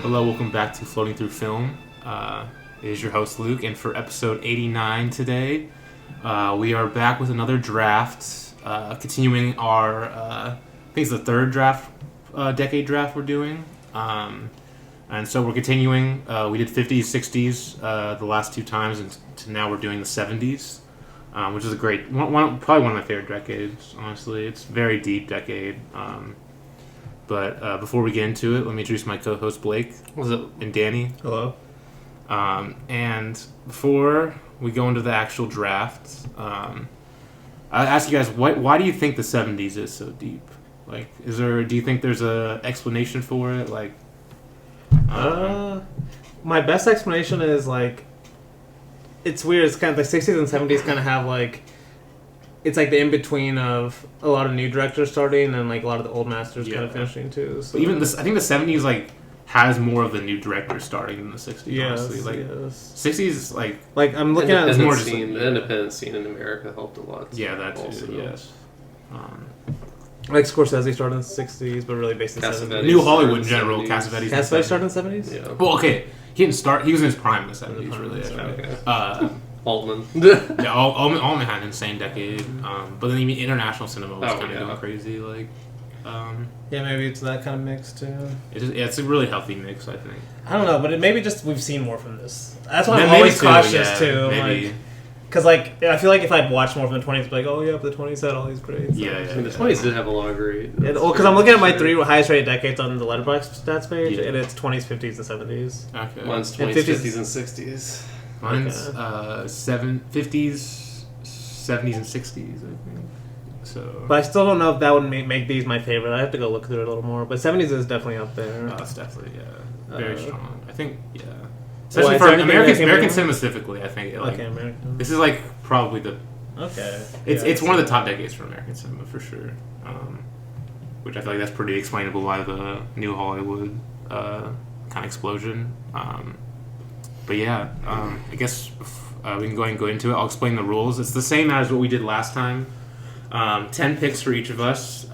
Hello, welcome back to Floating Through Film. It is your host Luke, and for episode 89 today, we are back with another draft, continuing our, I think it's the third draft, decade draft we're doing. And so we're continuing. We did 50s, 60s the last two times, and now we're doing the 70s, which is a great, probably one of my favorite decades, honestly. It's a very deep decade. But before we get into it, let me introduce my co-host Blake and Dany. Hello. And before we go into the actual draft, I ask you guys, why do you think the 70s is so deep? Like, do you think there's a explanation for it? Like, my best explanation is like, it's weird. It's kind of like 60s and 70s kind of have like, it's like the in between of a lot of new directors starting and like a lot of the old masters kind of finishing too. So. Even this, I think the 70s like has more of the new directors starting than the 60s. Yes, honestly. Like 60s like I'm looking at more scene. The independent scene in America helped a lot. Yeah, that too. Also. Yes. Like Scorsese started in the 60s, but really based in the 70s. New Hollywood in general. Cassavetes started in the 70s? Yeah. Well, okay. He didn't start. He was in his prime in the 70s, really. Okay. Altman. Yeah, Altman had an insane decade. But then even international cinema was kind of going crazy. Like, yeah, maybe it's that kind of mix too. It's a really healthy mix, I think. I don't know, but it maybe just we've seen more from this. That's why I'm always cautious too. Maybe. Because like I feel like if I'd watched more from the 20s, I'd be like, oh yeah, but the 20s had all these great. Yeah. I mean, the 20s did have a lot of great. Because I'm looking at my 3 highest rated decades on the Letterboxd stats page, and it's 20s, 50s, and 70s. Okay. Mine's 20s, 50s, and 60s. Mine's 50s, 70s, and 60s, I think. So. But I still don't know if that would make these my favorite. I have to go look through it a little more. But 70s is definitely up there. Oh, it's definitely very strong. I think especially for American cinema specifically. I think American. This is like probably the It's one of the top decades for American cinema for sure. Which I feel like that's pretty explainable by the New Hollywood kind of explosion. But yeah, I guess we can go ahead and go into it. I'll explain the rules. It's the same as what we did last time. 10 picks for each of us.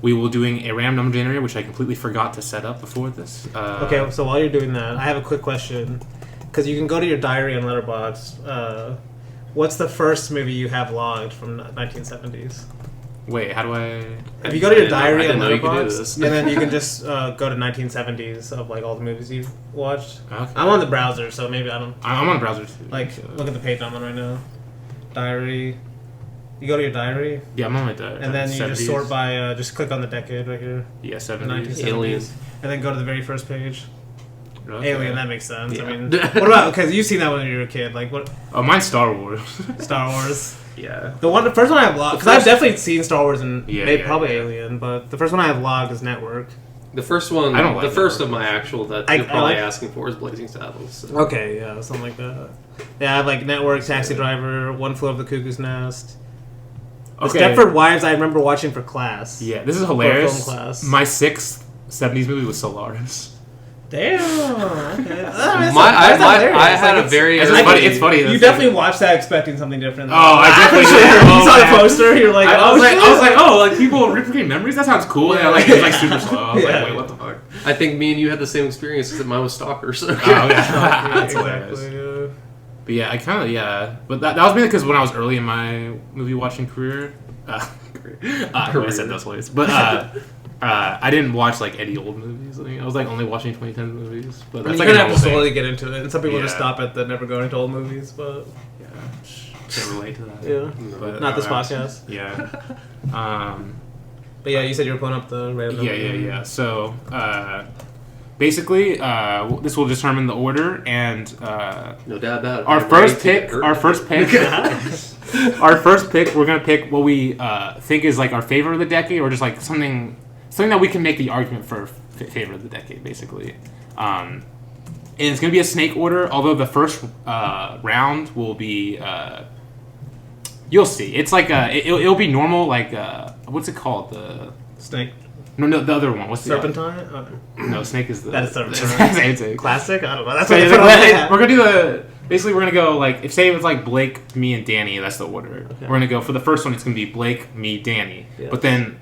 We will doing a random number generator, which I completely forgot to set up before this. Okay, so while you're doing that, I have a quick question. Because you can go to your diary on Letterboxd. What's the first movie you have logged from 1970s? Wait, how do I... If you go to your diary on Letterboxd, and then you can just go to 1970s of like all the movies you've watched. Okay. I'm on the browser, so maybe I don't... I'm on the browser too. Like, look at the page I'm on right now. Diary... You go to your diary? Yeah, I'm on my diary. And then you 70s. Just sort by, just click on the decade right here. Yeah, 70s. Aliens. And then go to the very first page. Okay. Alien, that makes sense. Yeah. I mean, what about, because you've seen that when you were a kid, like what? Oh, mine's Star Wars. Star Wars. Yeah. The first one I have logged, because I've definitely seen Star Wars and probably Alien, but the first one I have logged is Network. The first one, I don't like the first of my actual that you're probably asking for is Blazing Saddles. So. Okay, yeah, something like that. Yeah, I have like Network, Taxi Driver, One Flew Over the Cuckoo's Nest. The Stepford Wives I remember watching for class. Yeah, this is hilarious. For film class. My 6th 70s movie was Solaris. Damn. Okay. I had a very... It's funny. You definitely watched that expecting something different. Oh, I definitely did. You saw the poster, you're like, I was like, people replicating memories? That sounds cool. Yeah, it's like super slow. I was like, wait, what the fuck? I think me and you had the same experience, except mine was Stalker. So. That's hilarious. Exactly. But yeah, I kind of, But that was mainly because when I was early in my movie watching career, I said those ways. But I didn't watch like any old movies. I was like only watching 2010 movies. But that's like you have to slowly get into it. And some people just stop at the never going into old movies. But yeah, can't relate to that. Yeah, but, not this podcast. Yeah. But yeah, you said you were pulling up the random. Yeah. So. Basically, this will determine the order, and no doubt about it. Our first pick, we're gonna pick what we think is like our favorite of the decade, or just like something that we can make the argument for favorite of the decade, basically. And it's gonna be a snake order, although the first round will be. You'll see. It's like it'll be normal, like what's it called? The snake. No, the other one. What's the Serpentine? No, Snake is the... That is Serpentine. Classic? I don't know. That's what we're going to do the... Basically, we're going to go, like... If say it's like Blake, me, and Dany, that's the order. Okay. We're going to go... For the first one, it's going to be Blake, me, Dany. Yeah. But then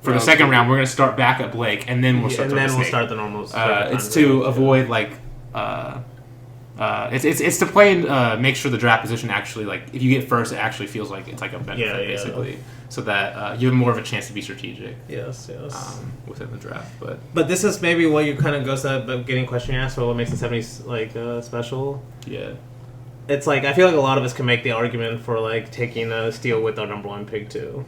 for the second round, we're gonna start back at Blake, and then we'll start. And then we'll start the normal. It's to avoid like. It's to play and make sure the draft position actually, like, if you get first, it actually feels like it's like a benefit, basically, so that you have more of a chance to be strategic. Yes. Within the draft, but this is maybe what you kind of goes to the beginning question you asked for what makes the 70s like special. Yeah. It's like I feel like a lot of us can make the argument for like taking a steal with our number one pick too.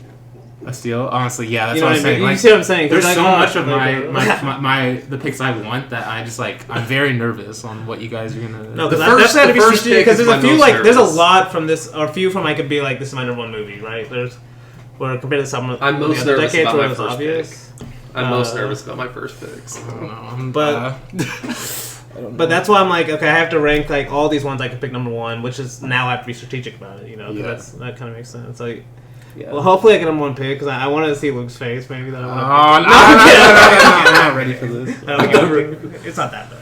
A steal, honestly, yeah, that's you know what I'm saying. You like, see what I'm saying? There's like, so much of my the picks I want that I just like I'm very nervous on what you guys are gonna. No, because that's because there's a few like there's a lot from this or a few from I could be like this is my number one movie, right? There's where compared to some I'm most nervous decades about where my it was first obvious. pick. I'm most nervous about my first picks. But but that's why I'm like, okay, I have to rank like all these ones I could pick number one, which is now I have to be strategic about it, you know? That kind of makes sense. Like, well, hopefully I get number one pick because I want to see Luke's face. Maybe that. I'm not ready for this. It's not that bad.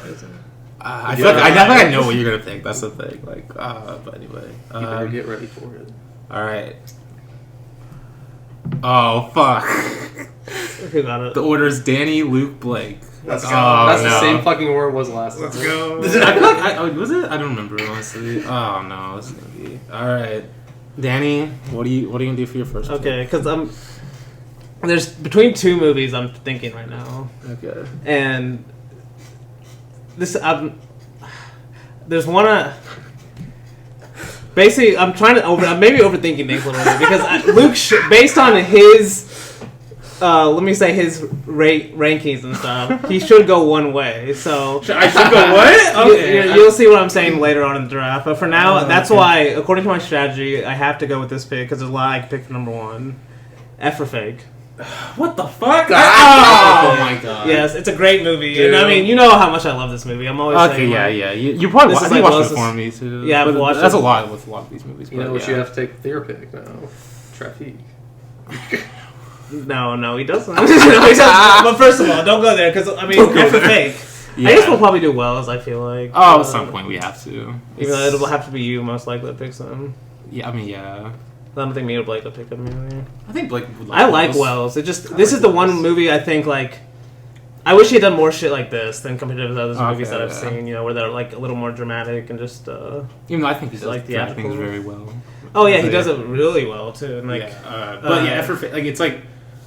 I feel like I know what you're gonna pick. That's the thing. Like, but anyway, you better get ready for it. All right. Oh fuck. Who got it? The order is Dany, Luke, Blake. Let's go. That's the same fucking order it was last time. Let's go. I feel like was it? I don't remember honestly. Oh no, it's gonna be all right. Dany, what are you gonna do for your first? Okay, because there's between two movies I'm thinking right now. Okay. And this there's one. Basically, I'm trying to I'm maybe overthinking things a little bit because Luke, based on his. Let me say his rankings and stuff. He should go one way. So I should go what? Okay. You'll see what I'm saying later on in the draft. But for now, that's why, according to my strategy, I have to go with this pick because there's a lot I can pick for number one. F for fake. What the fuck? Oh my god. Yes, it's a great movie. Dude. And I mean, you know how much I love this movie. I'm always saying, yeah. You probably watched it before me too. Yeah, I've watched it. That's a lot with a lot of these movies. You know what you have to take their pick now. Traffic. No, he doesn't. But first of all, don't go there because I mean, F for fake. Yeah. I guess we'll probably do well, as I feel like. Oh, at some point we have to. Even though it'll have to be you most likely to pick some. Yeah, I mean, yeah. I don't think me or Blake will pick them either. I think Blake would like I like Wells. This is the one movie I think like. I wish he had done more shit like this than compared to the other movies that I've seen. You know, where they're like a little more dramatic and just. Even though I think he does like the things very well. Oh yeah, he does it really well too. And like, but yeah, like it's like.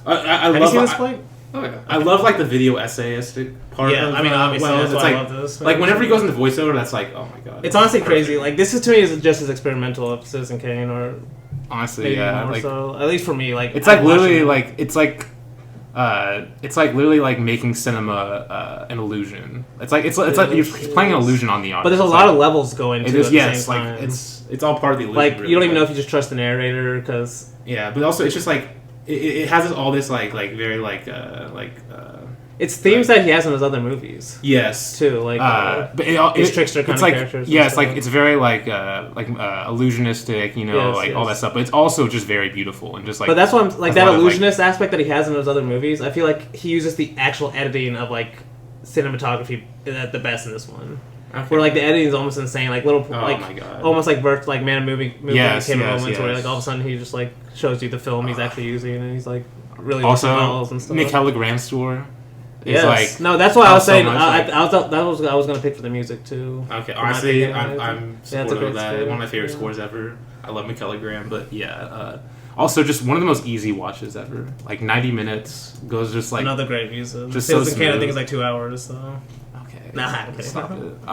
I have love you seen this play? Oh yeah. I love like the video essayistic part. Yeah, I mean obviously that's why I love this. Like whenever he goes into voiceover, that's like, oh my god. It's honestly crazy. Like this is to me is just as experimental as Citizen Kane or. Honestly, yeah. Like, so, at least for me, like it's like literally like it's like literally like making cinema an illusion. It's like you're playing an illusion on the audience. But there's a lot of levels going to it. Yes, like it's all part of the illusion. Like really, you don't even know if you just trust the narrator because. Yeah, but also it's just like. It has all this like very it's themes that he has in his other movies. Yes, too like it's trickster kind of like, characters. Yeah, it's like it's very like illusionistic, you know, all that stuff. But it's also just very beautiful and just like. But that's what I'm like that illusionist aspect that he has in those other movies. I feel like he uses the actual editing of like cinematography at the best in this one. Okay. Where like the editing is almost insane, like little almost like Man of movie moments where like all of a sudden he just like shows you the film he's actually using and he's like really also and stuff. Michaela Grand's score. Yes. Like, no, that's why I was saying I was gonna pick for the music too. Okay, honestly, I'm supportive of that. One of my favorite scores ever. I love Michaela Graham, but yeah. Also, just one of the most easy watches ever. Like 90 minutes goes just like another great music. Just so Citizen Kane, I think it's like 2 hours. So. Okay. Nah, stop it.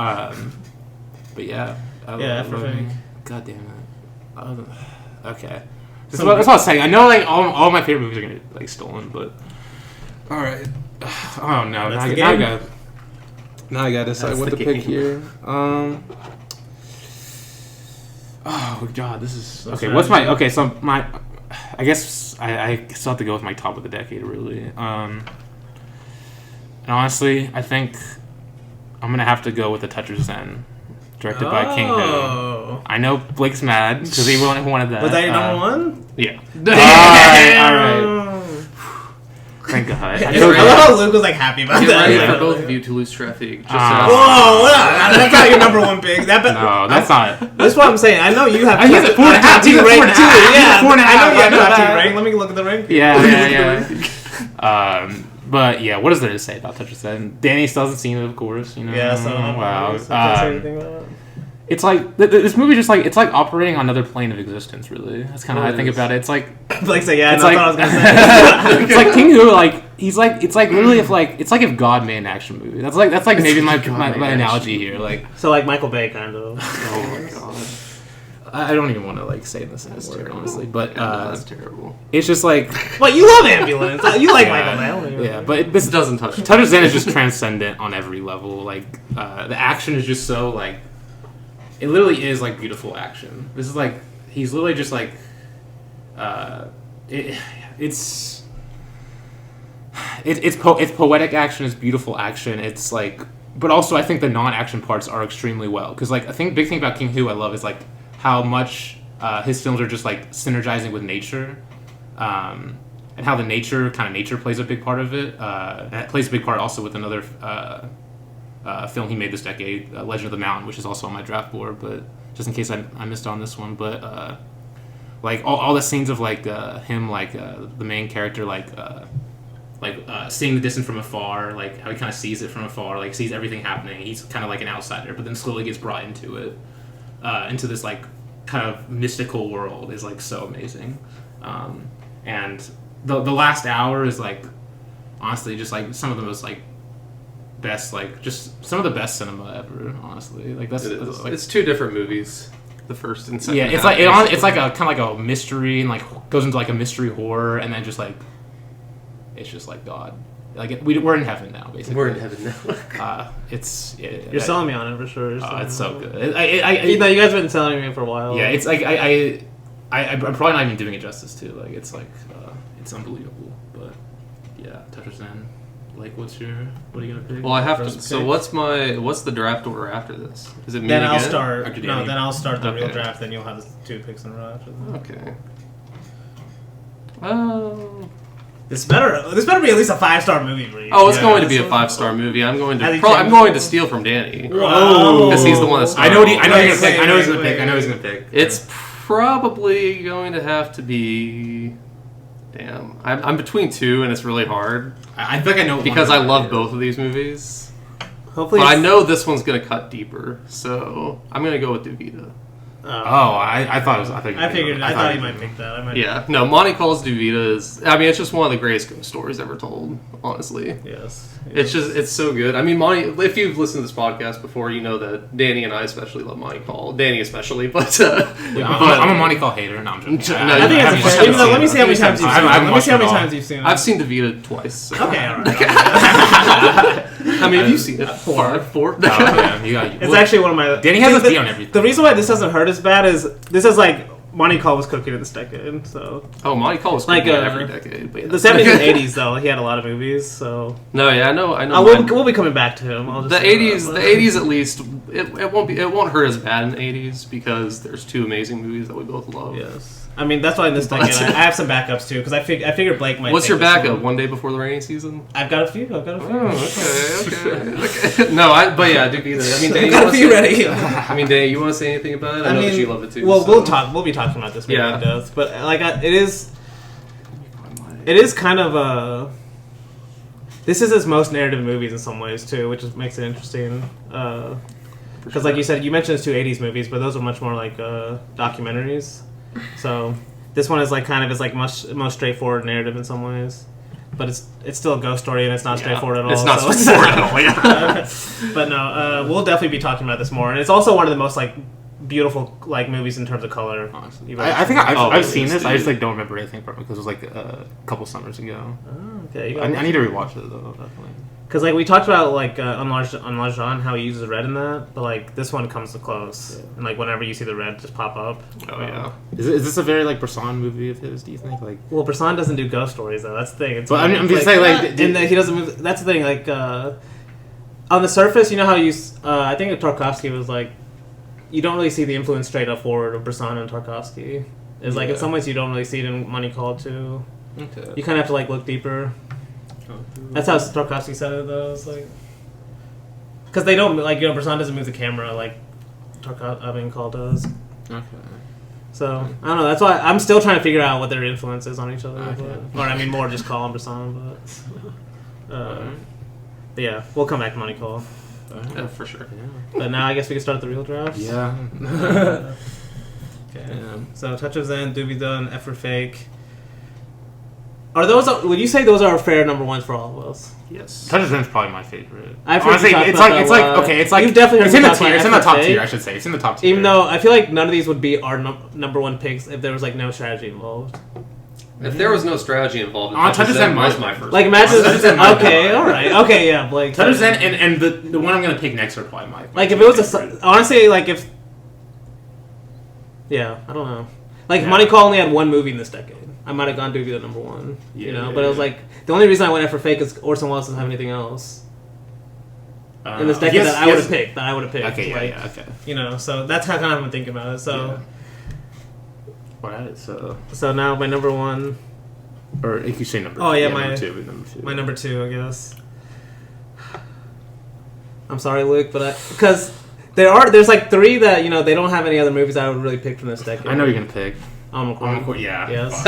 But yeah. Yeah, for fake. God damn it. Okay. That's what I was saying. I know like all my favorite movies are gonna get like stolen, but all right. Oh no! Now I gotta decide what to pick here. Oh god, this is okay. What's my okay? So my, I guess I still have to go with my top of the decade really. And honestly, I think I'm gonna have to go with The Toucher's Zen, directed by King Ho. I know Blake's mad because he wanted that. Was that your number one? Yeah. All right. Thank God. I love how Luke was like happy about that. For both of you to lose traffic. Whoa, that's not your number one pick. No, that's not. That's what I'm saying. I know you have. He has a 4.5 rank too. Yeah, 4.5. I know you have top 10 rank. Let me look at the rank. Yeah. But yeah, what is there to say about Tetris then? Dany still hasn't seen it, of course. You know. Yeah, so wow. can't say anything about it. It's like this movie just like it's like operating on another plane of existence. Really, that's kind of how I think about it. It's like say yeah, it's no, like, I was gonna say. it's like King Hu. Like he's like it's like literally it's like if God made an action movie. That's like maybe my analogy here. Like so like Michael Bay kind of. Oh my god. I don't even want to like say this in this word, honestly, but that's terrible. It's just like. Well, you love Ambulance. You like Michael Bay. Yeah, but this doesn't touch. Tetris Zen is just transcendent on every level. Like the action is just so like. It literally is like beautiful action. This is like he's literally just like, it's poetic action. It's beautiful action. It's like, but also I think the non-action parts are extremely well because like I think big thing about King Hu I love is like how much his films are just like synergizing with nature, and how the nature plays a big part of it. And it plays a big part also with another. Film he made this decade, Legend of the Mountain, which is also on my draft board, but just in case I missed on this one. But like all the scenes of like him, like the main character, like seeing the distance from afar, like how he kind of sees it from afar, like sees everything happening. He's kind of like an outsider, but then slowly gets brought into it, into this like kind of mystical world is like so amazing. And the last hour is like honestly just like some of the most like best like just some of the best cinema ever, honestly. Like that's like, it's two different movies, the first and second. Yeah, it's like it's like a kind of like a mystery and like goes into like a mystery horror and then just like it's just like God. Like we're in heaven now, basically. We're in heaven now. You're selling me on it for sure. It's so good. You guys have been selling me for a while. Yeah, it's like I'm probably not even doing it justice too. Like it's like it's unbelievable. But yeah, Tetris Zen. Like, what are you gonna pick? Well, I have to. So, what's the draft order after this? Is it me then again? I'll start. No, then I'll start the Okay. real draft. Then you'll have the 2 picks in a row after that. Okay. This better be at least a 5-star movie for you. Oh, it's going to be a 5-star movie. I'm going to steal from Danny. Whoa. Because he's the one that's. I know he's gonna pick. It's probably going to have to be. Damn, I'm between 2, and it's really hard. I think I know because I love both of these movies. Hopefully, but I know this one's gonna cut deeper, so I'm gonna go with Duvita. I thought it was. I thought you might pick that. Yeah, no, Monty Call's Duvita is. I mean, it's just one of the greatest ghost stories ever told. Honestly, yes. It's so good. I mean, Monty. If you've listened to this podcast before, you know that Danny and I especially love Monty Call. Danny especially, but I'm a Monty Call hater. No, I'm joking. I think it's fair. Let me see how many times you've seen it. Let me see how many times you've seen it. I've seen Duvita twice. So. Okay, all right. I mean, have you seen it? 4. It's actually one of my. Danny has a D on everything. The reason why this doesn't hurt as bad is this is like Monty Call was cooking in this decade, so. Oh, Monty Call was cooking every decade. But yeah. The 70s and 80s though, he had a lot of movies, so. No, yeah, I know. We'll be coming back to him. The 80s at least, it won't hurt as bad in the 80s because there's 2 amazing movies that we both love. Yes. I mean, that's why in this decade I have some backups too, because I figured Blake might. What's your backup? One Day Before the Rainy Season? I've got a few. Oh, okay. No, but yeah, Duvita. I mean, Danny, you ready? I mean, Danny, you want to say anything about it? I know that you love it too. Well, so. we'll be talking about this movie. Yeah. It does, but like it is kind of a. This is his most narrative movies in some ways too, which makes it interesting. Because, like you said, you mentioned his 2 80s movies, but those are much more like documentaries. So this one is like kind of is like most straightforward narrative in some ways, but it's still a ghost story and it's not straightforward at all. It's not straightforward at all. Yeah. But no, we'll definitely be talking about this more, and it's also one of the most like beautiful like movies in terms of color. Honestly, I think I've seen this. I just like don't remember anything from it because it was like a couple summers ago. Oh, okay. I need to rewatch it though. Definitely. Because like we talked about like on Lajan how he uses red in that, but like this one comes to close, and like whenever you see the red just pop up. Oh yeah. Is this a very like Bresson movie of his? Do you think like? Well, Bresson doesn't do ghost stories though. That's the thing. But I'm just saying like, and he doesn't move. That's the thing. Like on the surface, you know how you. I think Tarkovsky was like, you don't really see the influence straight up forward of Bresson and Tarkovsky. It's like in some ways you don't really see it in Money Call too. Okay. You kind of have to like look deeper. That's how Tarkovsky said it, though. It's like because they don't like Bresson doesn't move the camera like Call does. Okay. So I don't know. That's why I'm still trying to figure out what their influence is on each other. Okay. Or I mean, more just call them Basan, but yeah, we'll come back to Money Call. Yeah, for sure. Yeah. But now I guess we can start the real drafts. Yeah. Okay. Yeah. So Touch of Zen, Doobie Done, Effort Fake. Are those? Would you say those are fair number ones for all of us? Yes. Touch of Zen's probably my favorite. I've heard Honestly, you talk it's about like that it's a like lot. okay, it's like You've definitely heard it's me in the talk tier. about It's in the Effort top Fake. tier. I should say it's in the top tier. Even though I feel like none of these would be our number one picks if there was like no strategy involved. If there was no strategy involved, Touch of Zen was was my first. Like pick. imagine. Touch of Zen might be Okay, mine. all right, okay, yeah, Blake. Touch of Zen and the one I'm gonna pick next are probably my Like if it was favorite. honestly like if. Yeah, I don't know. Like if Yeah. Money Call only had one movie in this decade, I might have gone Doobie the number one. You know, Yeah, but it was yeah. like the only reason I went Effort Fake is Orson Welles doesn't have anything else in this decade yes, that I would yes. have picked. That I would have picked. Okay, yeah, like, yeah, okay. You know, so that's how kind of I'm thinking about it. So, Alright, so so now my number one, or you could say number. Oh, yeah, number my- two, but number two. my number two, I guess. I'm sorry, Luke, but because there's like three that they don't have any other movies I would really pick from this decade. I know you're gonna pick. Encore. Yeah. Yes.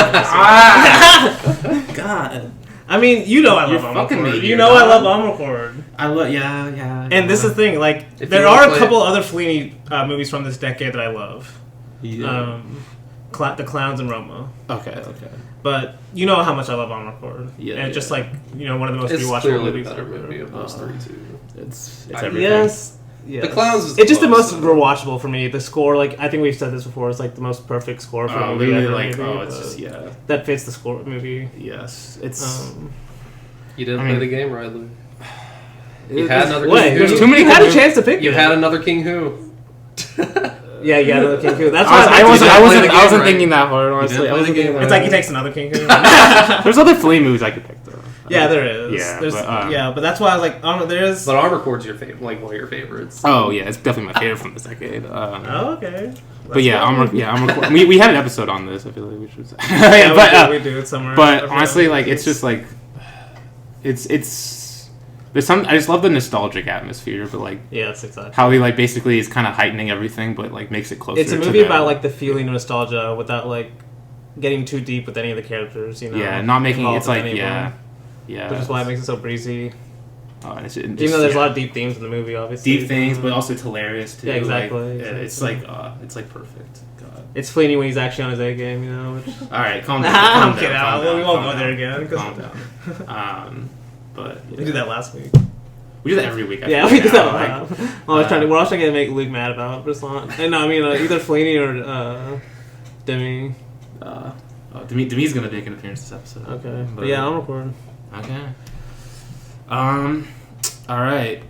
God. I mean, you know I You're love fucking Encore. me You here, know I dog. love Encore. I love. Yeah. And this is the thing, like If there you are wanna a play- couple other Fellini movies from this decade that I love. Yeah. The Clowns and Roma. Okay. But you know how much I love Encore. Yeah, And it's just yeah. like, one of the most It's rewatchable clearly the movies better ever. movie of those three, too. It's I- everything. Yes. The Clowns is It's just the most close. rewatchable for me. The score, like I think we've said this before, it's like the most perfect score for a movie Really, ever, like, maybe, it's but just, yeah. that fits the score movie. Yes. It's. You didn't I mean- play the game right, Luke. It- You had another Wait, King Who. there's too many You had good a chance to pick You it. had another King Who. Yeah, you had another King Who. That's why I You wasn't. didn't I play wasn't. the I wasn't game, right? thinking that hard. Honestly, didn't I play wasn't the game, thinking It's that like he hard. takes another King Who. There's other Flea movies I could pick though. Yeah, there is. Yeah, There's, but, but that's why I was like, there is. But Armor Core's your favorite, like one of your favorites. Oh yeah, it's definitely my favorite from this decade. Oh, okay. But yeah, That's we had an episode on this. I feel like we should. Yeah, but we do it somewhere. but honestly, like it's just like it's there's some. I just love the nostalgic atmosphere, but like yeah, that's exactly. how he like basically is kind of heightening everything, but like makes it closer. It's a to movie them. about like the feeling of nostalgia without like getting too deep with any of the characters. yeah, not making involved it's with like any of yeah, them, yeah. which is why it makes it so breezy. And it's, Even though there's a lot of deep themes in the movie, obviously. deep things, but also it's hilarious too. Yeah, exactly, Like, it's like perfect. God. It's Fellini when he's actually on his A game, Which... All right, calm down. I'm calm down, kidding. calm We down, won't calm go there down, again, 'cause- Calm down. But yeah. We did that last week. We do that every week. I Yeah, feel we did now, that. like, We're always trying to make Luke mad about Ruslan. And no, I mean either Fellini or Demi. Demi's gonna make an appearance this episode. Okay, but yeah, I'm recording. Okay. All right.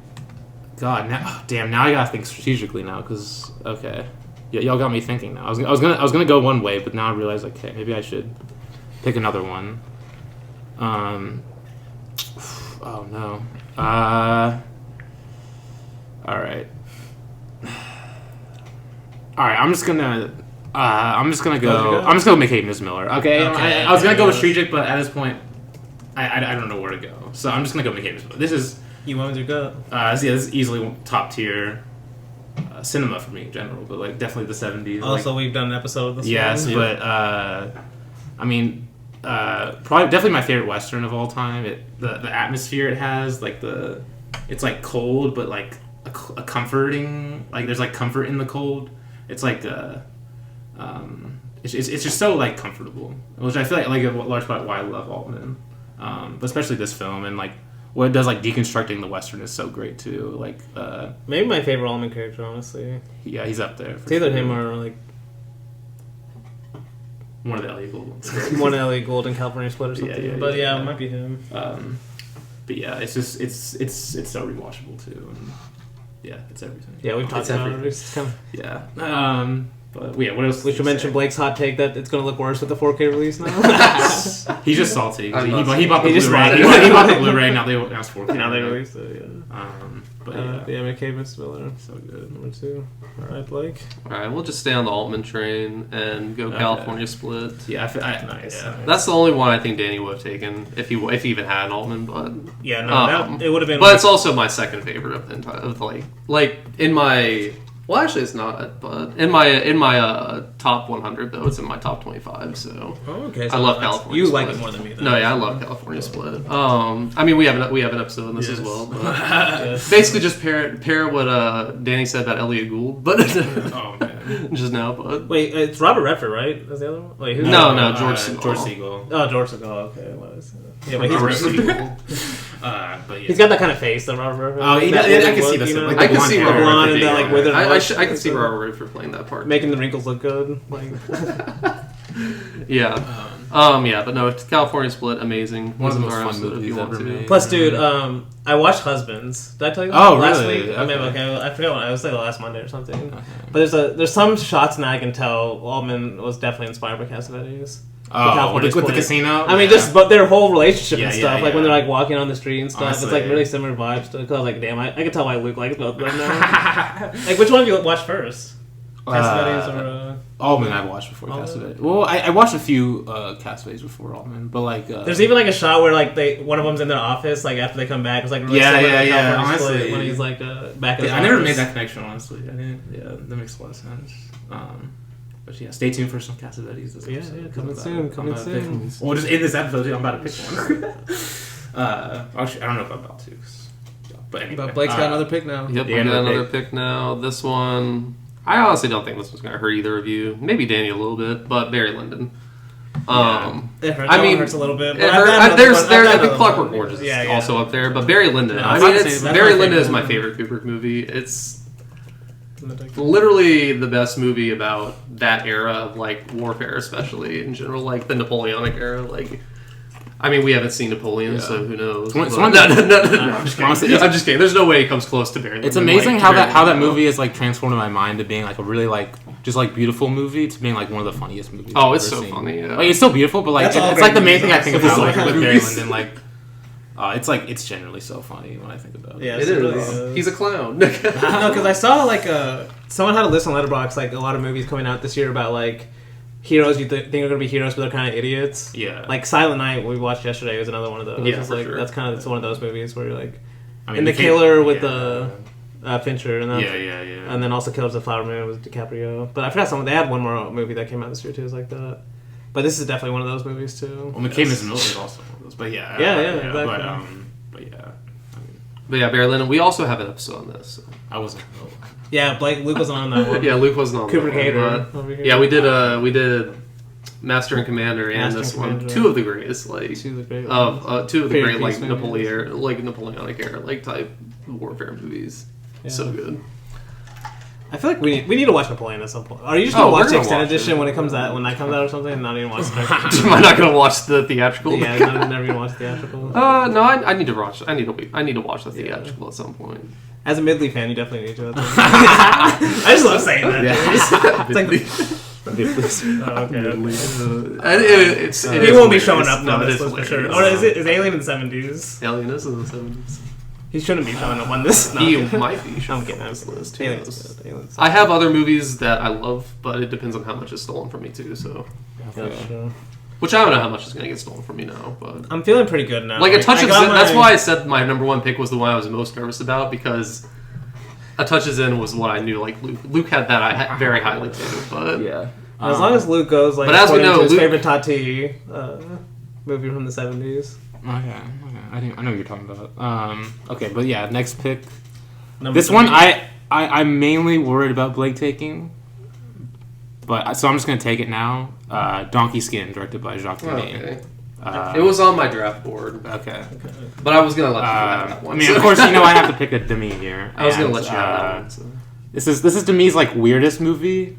God, now I gotta think strategically now, cause okay, yeah, y'all got me thinking now. I was gonna go one way, but now I realize okay, maybe I should pick another one. Oh no. All right. I'm just gonna go. I'm just gonna make Miss Miller. Okay. I was gonna go with strategic, but at this point, I don't know where to go. So I'm just gonna go make Miss Miller. This is. You want me to go? This is easily top tier cinema for me in general, but like definitely the 70s. Also, we've done an episode of this. Yes, one. but I mean, probably definitely my favorite Western of all time. The atmosphere it has, like it's like cold, but like a comforting. Like there's like comfort in the cold. It's like it's just so like comfortable, which I feel like a large part why I love Altman, but especially this film and like. What it does, like deconstructing the Western, is so great too. Like, maybe my favorite Allman character, honestly. yeah, he's up there. It's either him or like one of the Elliot Gould. one Ellie Gold and California Split or something. Yeah, but yeah. it might be him. But yeah, it's just it's so rewatchable too. And yeah, it's everything. Yeah, we've talked It's about everything. it. It's kind of, Yeah. But yeah, what else? we did should you mention say? Blake's hot take that it's going to look worse with the 4K release now. He's just salty. I'm He not bought the He just Blu-ray. bought it. He bought the Blu-ray. Now they announced 4K. now they released it, yeah. But Yeah, McCabe and Spiller. so good. Number 2. Alright, Blake. Alright, we'll just stay on the Altman train and go Okay. California Split. Yeah, Nice. Yeah. That's the only one I think Danny would have taken if he even had an Altman, but Yeah, no, it would have been. but it's also my second favorite of the entire of like in my Well, actually, it's not. But in my top 100 though, it's in my top 25. So okay. I love California. You Split. like it more than me. Then. No, yeah, I love California Split. I mean, we have an episode on this as well. But Yes. basically, just pair what Danny said about Elliot Gould, but Oh man. just now. But Wait, it's Robert Redford, right? That's the other one. Wait, who's No, George George Segel. Oh, George Segel. Okay, what is it? Yeah, but Robert he's Segel. But yeah. he's got that kind of face, the Robert Redford. Oh, That I can look, see this. you know? Like I the can see blonde hair, blonde and the that, like, withered I can see Robert Redford playing that part. making the wrinkles look good. Like, Yeah. Yeah, but no, California Split, amazing. One of the Listen to most our fun episode if movies you want ever to. made. plus, dude, I watched Husbands. Did I tell you that Oh, last really? week? I mean, Okay. I forgot when. It was like last Monday or something. Okay. But there's some shots now I can tell Altman was definitely inspired by Cassavetes. Oh, with the casino. I mean, Yeah. but their whole relationship and Yeah, stuff, yeah, like when yeah. they're like walking on the street and stuff, Honestly. it's like really similar vibes. Because I was like, damn, I can tell why Luke likes both of them now. Like, which one of you watched first? Cassavetes or? Altman I've watched before Altman? Cassavetes. Well, I watched a few Cassavetes before Altman, but like There's even like a shot where like one of them's in their office, like after they come back, it's like really Yeah, similar to yeah, yeah, California Split honestly. when he's like back in his I never office. made that connection, honestly. I didn't. Yeah, that makes a lot of sense. But yeah, stay tuned for some Cassavetes. This Yeah, episode, yeah, 'cause coming I'm soon, about to- coming I'm about to pick soon. one. Well, just in this episode, I'm about to pick one. Actually, I don't know if I'm about to. But anyway. But Blake's got another pick now. Yep, Yeah, I got another another pick now. This one, I honestly don't think this one's going to hurt either of you. Maybe Danny a little bit, but Barry Lyndon. It hurts. I mean, hurts a little bit. It But hurt, I've had there's, another there, one. I I've think had Clockwork another one. Orange is Yeah, yeah. also up there, but Barry Lyndon. No, I I'd mean, say it's that's Barry my Lyndon is favorite. my favorite Kubrick movie. It's literally the best movie about that era of like warfare, especially in general, like the Napoleonic era. Like, I mean, we haven't seen Napoleon, Yeah. so who knows? It's one- it's But- one no, that- no, no, no, I'm just kidding. Honestly, I'm just kidding. There's no way it comes close to Barry Lyndon. It's amazing like, how Barry that Lyndon. movie is like transformed in my mind to being like a really like just like beautiful movie to being like one of the funniest movies. Oh, I've it's ever so seen. funny. Yeah. Like it's so beautiful, but like That's it's all like the great main thing I movies, think honestly. about It's like all with Barry movies. Lyndon. Like it's generally so funny when I think about it. Yeah, It really is. He's a clown. No, because I saw like someone had a list on Letterboxd like a lot of movies coming out this year about like heroes you think are gonna be heroes but they're kind of idiots. Yeah. Like Silent Night we watched yesterday was another one of those. Yeah, It's for like sure. that's kind of it's one of those movies where you're like I mean, and the Kid- killer with yeah. the Fincher and then Yeah. and then also Killers of the Flower Moon with DiCaprio. But I forgot someone they had one more movie that came out this year too. It was like that. But this is definitely one of those movies too. Well, McCain is Miller is also one of those. But yeah. Yeah, exactly. But yeah. I mean, But yeah, Barry Lyndon. We also have an episode on this. So. I wasn't. Yeah, Luke wasn't on that one. Yeah, Luke wasn't on Cooper that one, Hater but- over here. Yeah, we did Master and Commander and Master this and one. Commander. Two of the greatest, like Two of the great two of the Period great like piece movies. Napoleonic era like type warfare movies. Yeah. So good. I feel like we need to watch Napoleon at some point. Are you just Oh, gonna we're watch the gonna extended watch it. edition when that comes out or something, and not even watch the director's Am I not gonna watch the theatrical? Yeah, never even watch the theatrical. No, I need to watch. I need to watch the theatrical at some point. As a Midley fan, you definitely need to. I just love saying that. It's like, oh, okay. He won't be showing up on this list for sure. Or is Alien in the 70s? Alien is in the 70s. He shouldn't be showing up on this. No, He I'm kidding. might be showing I'm up kidding. on this list. Who Alien's knows? good. Alien's I have other movies that I love, but it depends on how much is stolen from me too. So, good. Yeah, sure. which I don't know how much is going to get stolen from me now, but I'm feeling pretty good now. like a touch I of got Zen. That's my- why I said my number one pick was the one I was most nervous about because a touch of Zen was what I knew. Like Luke had that very highly too, but Yeah. As long as Luke goes like But as we according know, to his Luke- favorite Tati movie from the 70s. Okay. I know what you're talking about. Okay, but yeah, next pick. Number This three. one, I'm mainly worried about Blake taking, but so I'm just gonna take it now. Donkey Skin, directed by Jacques Demy. okay. Uh, It was on my draft board, okay. but I was gonna let you have that I one. mean, of course, you know I have to pick a Demy here. I was gonna and, let you have that one. So. This is Demy's like weirdest movie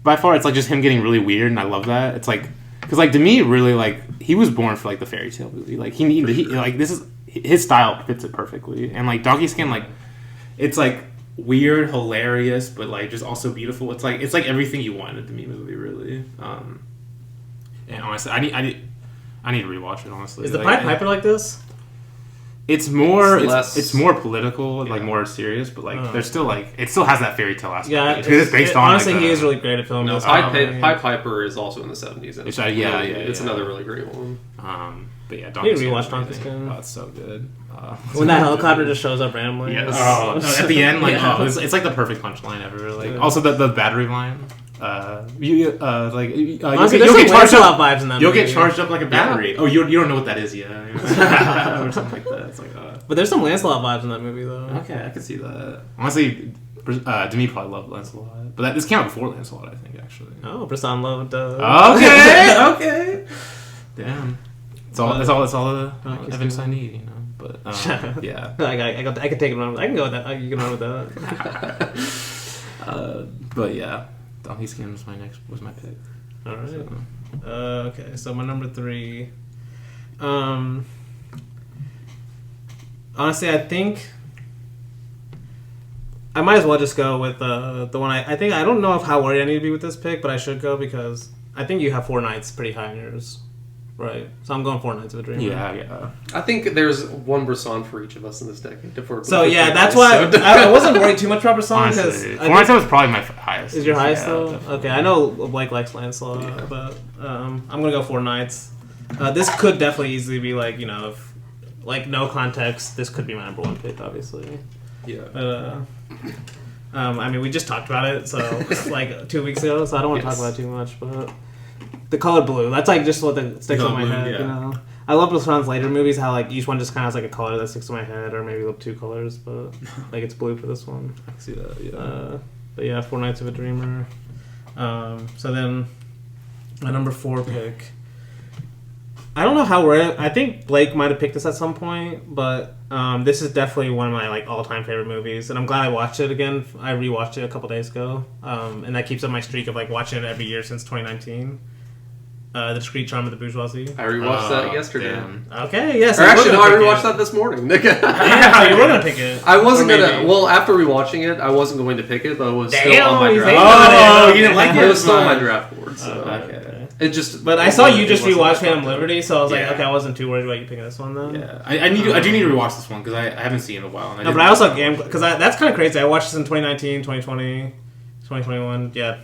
by far. It's like just him getting really weird, and I love that. It's like because like Demy really like he was born for like the fairy tale movie. Like he like this is his style fits it perfectly, and like Donkey Skin like it's like weird, hilarious, but like just also beautiful. It's like everything you want in a Demy movie, really. And honestly, I need to rewatch it. Honestly, Is the like, Pied Piper like this? It's more It's less- it's more political, like Yeah. more serious, but like Oh. there's still like it still has that fairy tale aspect. Yeah, Because it's based on honestly, like, he a- is really great at filming. No, this. Pied Piper is also in the 70s. It's another It's yeah. another really great one. But yeah, need Donkey to Skin rewatch is Donkey amazing. Skin. Oh, it's so good. When that helicopter just shows up randomly. Yes. Oh, no, at the end, like Yeah. it's like the perfect punchline ever. Like Yeah. also the battery line. Honestly, You'll there's get some charged Lancelot up. vibes in that You'll movie. get charged up like a battery. Oh, you don't know what that is yet, or something like that. It's like, But there's some Lancelot vibes in that movie, though. okay, I can see that. Honestly, Demi probably loved Lancelot, but this came out before Lancelot, I think, actually. Oh, Brisson loved. Okay. Damn. That's all the kiss evidence you. I need, you know. But yeah. I can take it on. I can go with that. You can run with that. But yeah, Donkey Skin was my pick. All right. So, Okay, so my number 3. Honestly, I think I might as well just go with the one I think. I don't know how worried I need to be with this pick, but I should go because I think you have Four Nights pretty high in yours, right? So I'm going Four Nights of a Dreamer. yeah. I think there's one Brisson for each of us in this decade. So yeah, that's why I wasn't worried too much about Brisson because Honestly, Four Nights was probably my highest. is your highest though? Definitely. Okay, I know Blake likes Lancelot, but I'm gonna go Four Nights. This could definitely easily be like if like no context. This could be my number 1 pick, obviously. Yeah. But I mean, we just talked about it, so like 2 weeks ago, so I don't want to talk about it too much. But the color blue, that's like just what sticks in my head. Yeah. You know, I love Brisson's later movies how like each one just kind of has like a color that sticks to my head, or maybe 2 colors, but like it's blue for this one. I can see that. Yeah. But yeah, Four Nights of a Dreamer. So then my number 4 pick. I don't know how I think Blake might have picked this at some point, but this is definitely one of my like all-time favorite movies, and I'm glad I watched it again. I rewatched it a couple days ago, and that keeps up my streak of like watching it every year since 2019. The Discreet Charm of the Bourgeoisie. I rewatched that yesterday. Damn. Okay, yes. Or actually, no, I rewatched that this morning. Yeah, you were gonna pick it. I wasn't Or gonna. maybe. Well, after rewatching it, I wasn't going to pick it, but it was still Damn, on my you draft. think about Oh, you didn't like It was still on my Fine. draft board. So Okay. it just. But I saw you it just wasn't rewatch my Phantom top Liberty, so I was like, Yeah. okay, I wasn't too worried about you picking this one then. Yeah. I do need to rewatch this one because I haven't seen it in a while. And No, but I also because that's kind of crazy. I watched this in 2019, 2020, 2021. Yeah,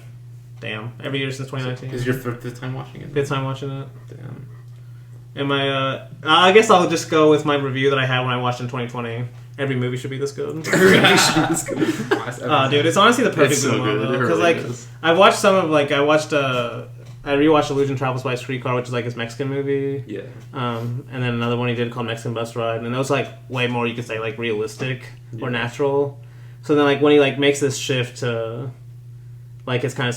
damn, every year since 2019. Is your fifth time watching it? 5th time watching it. Damn. And my, I guess I'll just go with my review that I had when I watched in 2020. Every movie should be this good. Dude, it's honestly the perfect It's so movie good. It because really like is. I watched some of like I rewatched Illusion Travels by Streetcar, which is like his Mexican movie. Yeah. And then another one he did called Mexican Bus Ride, and that was like way more you could say like realistic or natural. So then like when he like makes this shift to like it's kind of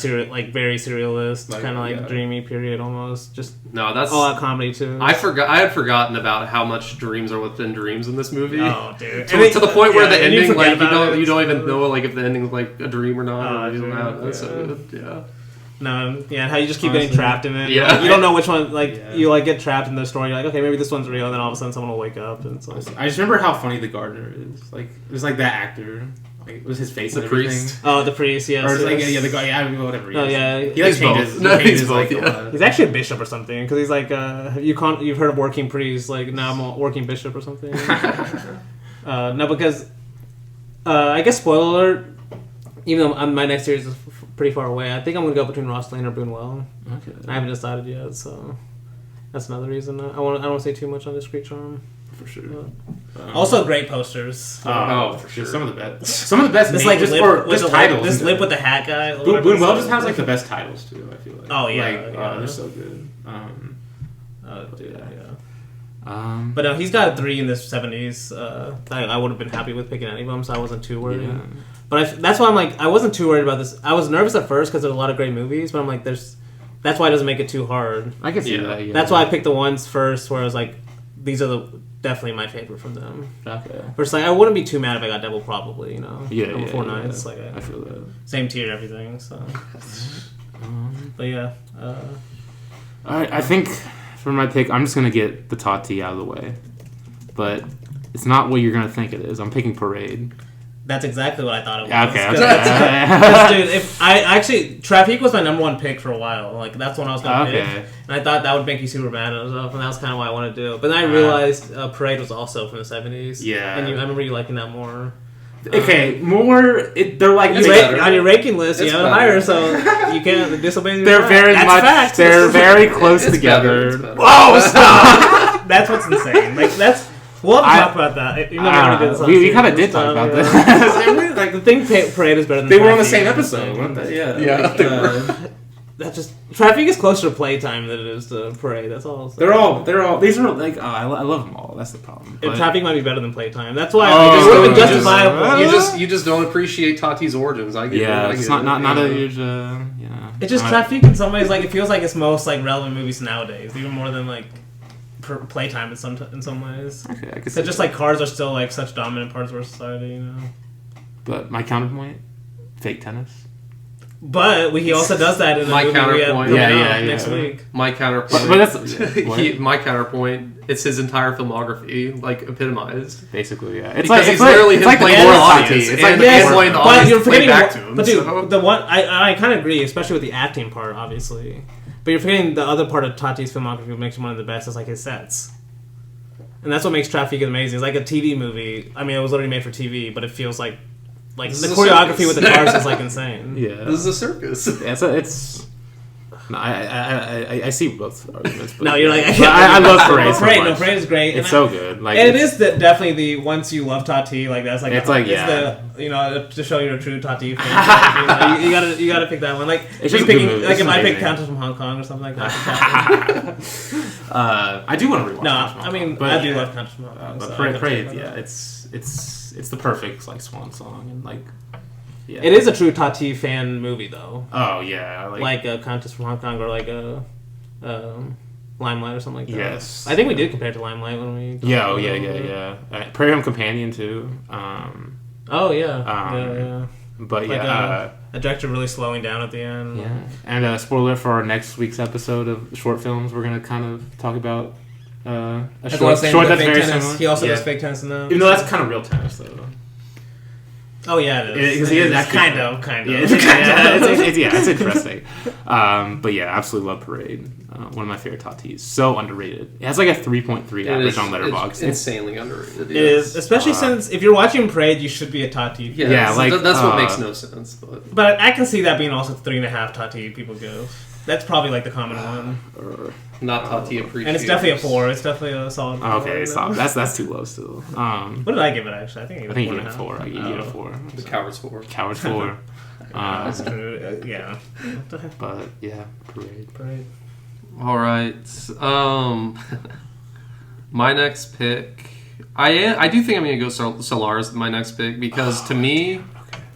very surrealist, Like, kind of like yeah. dreamy period almost, just No, that's. all out comedy too. I had forgotten about how much dreams are within dreams in this movie. Oh, dude! To the point where the and you ending, forget like about it. you don't even know like if the ending's like a dream or not. Oh, or you don't dude, know. That's yeah. so good. Yeah. No, yeah, how you just keep getting Honestly. trapped in it. Yeah. You don't know which one. Like Yeah. you like get trapped in the story. You're like, okay, maybe this one's real. And then all of a sudden, someone will wake up, and it's like, I just remember how funny the gardener is. Like it was like that actor. Like it was his face The and everything. priest. oh, the priest, yes. Or it's like yes. the guy. Yeah, whatever. He Oh, is. yeah. He like He's changes. both. No, he he's changes, both, like, yeah. a lot. He's actually a bishop or something because he's like you've heard of working priest, like now I'm a working bishop or something. No, because I guess spoiler alert. Even though my next series is pretty far away, I think I'm gonna go between Ross Lane or Boonwell. Okay. I haven't decided yet, so that's another reason. I don't want to say too much on Discreet Charm. For sure. Also, great posters. Oh, for sure. Some of the best. Some of the best. This names like just, lip, or with just the titles. this lip with the hat guy. Boonwell just has like the best titles too. I feel like. Oh, yeah, Like, yeah. they're so good. Dude, Yeah. yeah. But no, he's got 3 in the 70s. I would have been happy with picking any of them, so I wasn't too worried. Yeah. But that's why I'm like, I wasn't too worried about this. I was nervous at first because there's a lot of great movies, but I'm like, that's why it doesn't make it too hard. I can see Yeah. that. Yeah. That's why I picked the ones first where I was like, these are definitely my favorite from them. Okay. First, like, I wouldn't be too mad if I got Devil Probably, you know? Yeah. Number 4 Nights. Like, I feel that. same tier, everything, so. But yeah. Alright, I think for my pick, I'm just gonna get the Tati out of the way. But it's not what you're gonna think it is. I'm picking Parade. That's exactly what I thought it was. Yeah, okay. 'Cause, dude, if I actually Traffic was my number 1 pick for a while. Like that's one I was gonna pick, Okay. and I thought that would make you super mad and stuff, and that was kind of why I wanted to do it. But then I realized Parade was also from the 70s. Yeah. and I remember you liking that more. Okay, they're like It's You better. on your ranking list, you It's have it better. higher, so you can't disobey. they're very That's much facts. they're very close It's together. better, it's better. Oh, stop! That's what's insane. Like We'll have to talk about that. Even though we already did this on we series kind of and did talk stuff, about yeah. this. Like the thing, Parade is better than. They were on the Traffic. same episode, weren't they? Yeah. Yeah. That just Traffic is closer to Playtime than it is to Parade. That's all. They're all. These are like. I love them all. That's the problem. And But- Traffic might be better than Playtime. That's why Oh, it's justifiable. You just don't appreciate Tati's origins. I get it. Yeah, I it's get not it. a huge. Yeah. It's just Traffic in some ways. Like it feels like it's most like relevant movies nowadays, even more than like Playtime in some ways. Okay, I could So see just that. like cars are still like such dominant parts of our society, you know. But my counterpoint, fake tennis. But he also does that in the My movie we have counterpoint. coming Yeah, out next week. My counterpoint. But that's what? My counterpoint. It's his entire filmography, like epitomized. Basically, yeah. It's Because he's literally him like the playing moral the Tati. audience. It's like and the yes, and playing the but audience you're to play forgetting back what- to him. But dude, so. the one I kind of agree, especially with the acting part, obviously. But you're forgetting the other part of Tati's filmography, what makes him one of the best, is like his sets. And that's what makes Traffic amazing. It's like a TV movie. I mean, it was literally made for TV, but it feels like This the is a choreography circus. with the cars is like insane. Yeah. This is a circus. Yeah, it's. No, I see both arguments. But No, you're like, but I love Parade. So Parade, much. Parade is great. It's so good. Like, And it it's- is definitely the once you love Tati, like that's like It's like, yeah. the, you know, to show you're a true Tati fan. you gotta pick that one. Like It's you just a good picking, movie. like It's if I pick amazing. Countess from Hong Kong or something like that. I do want to rewatch. No, Countess from I Hong mean Kong, I do love Countess from Hong Kong. But so I Parade, gotta check that yeah, out. it's the perfect like swan song and like. Yeah. It is a true Tati fan movie though. Oh yeah, Like a Countess from Hong Kong or like a Limelight or something like that. Yes. I think we did compare it to Limelight when we. Yeah, yeah. Prairie Home Companion too. Oh yeah. Yeah. But Like yeah, a director really slowing down at the end. yeah. And spoiler for our next week's episode of short films, we're gonna kind of talk about a That's what I was saying, short the that's fake very tennis. similar. He also yeah. does fake tennis in that. Even though that's kind of real tennis though. Oh yeah, it is. Because he is actually kind of. Yeah, it's interesting. But yeah, absolutely love Parade. One of my favorite Tatis. So underrated. It has like a 3.3 average on Letterboxd. It's insanely underrated. It is, especially since if you're watching Parade, you should be a Tati. Yeah, Yeah, so like, that's what makes no sense. But I can see that being also 3.5 Tati people give. That's probably like the common one. Not Tati appreciates. And it's definitely a 4. It's definitely a solid 4. Okay, you know? stop. That's too low still. What did I give it actually? I think I think you gave it 4.5. 4. I gave it a 4. The Cowards 4. Cowards 4. That's true. Yeah. But yeah, Parade. Parade. All right. My next pick. I do think I'm going to go Solar's my next pick because to me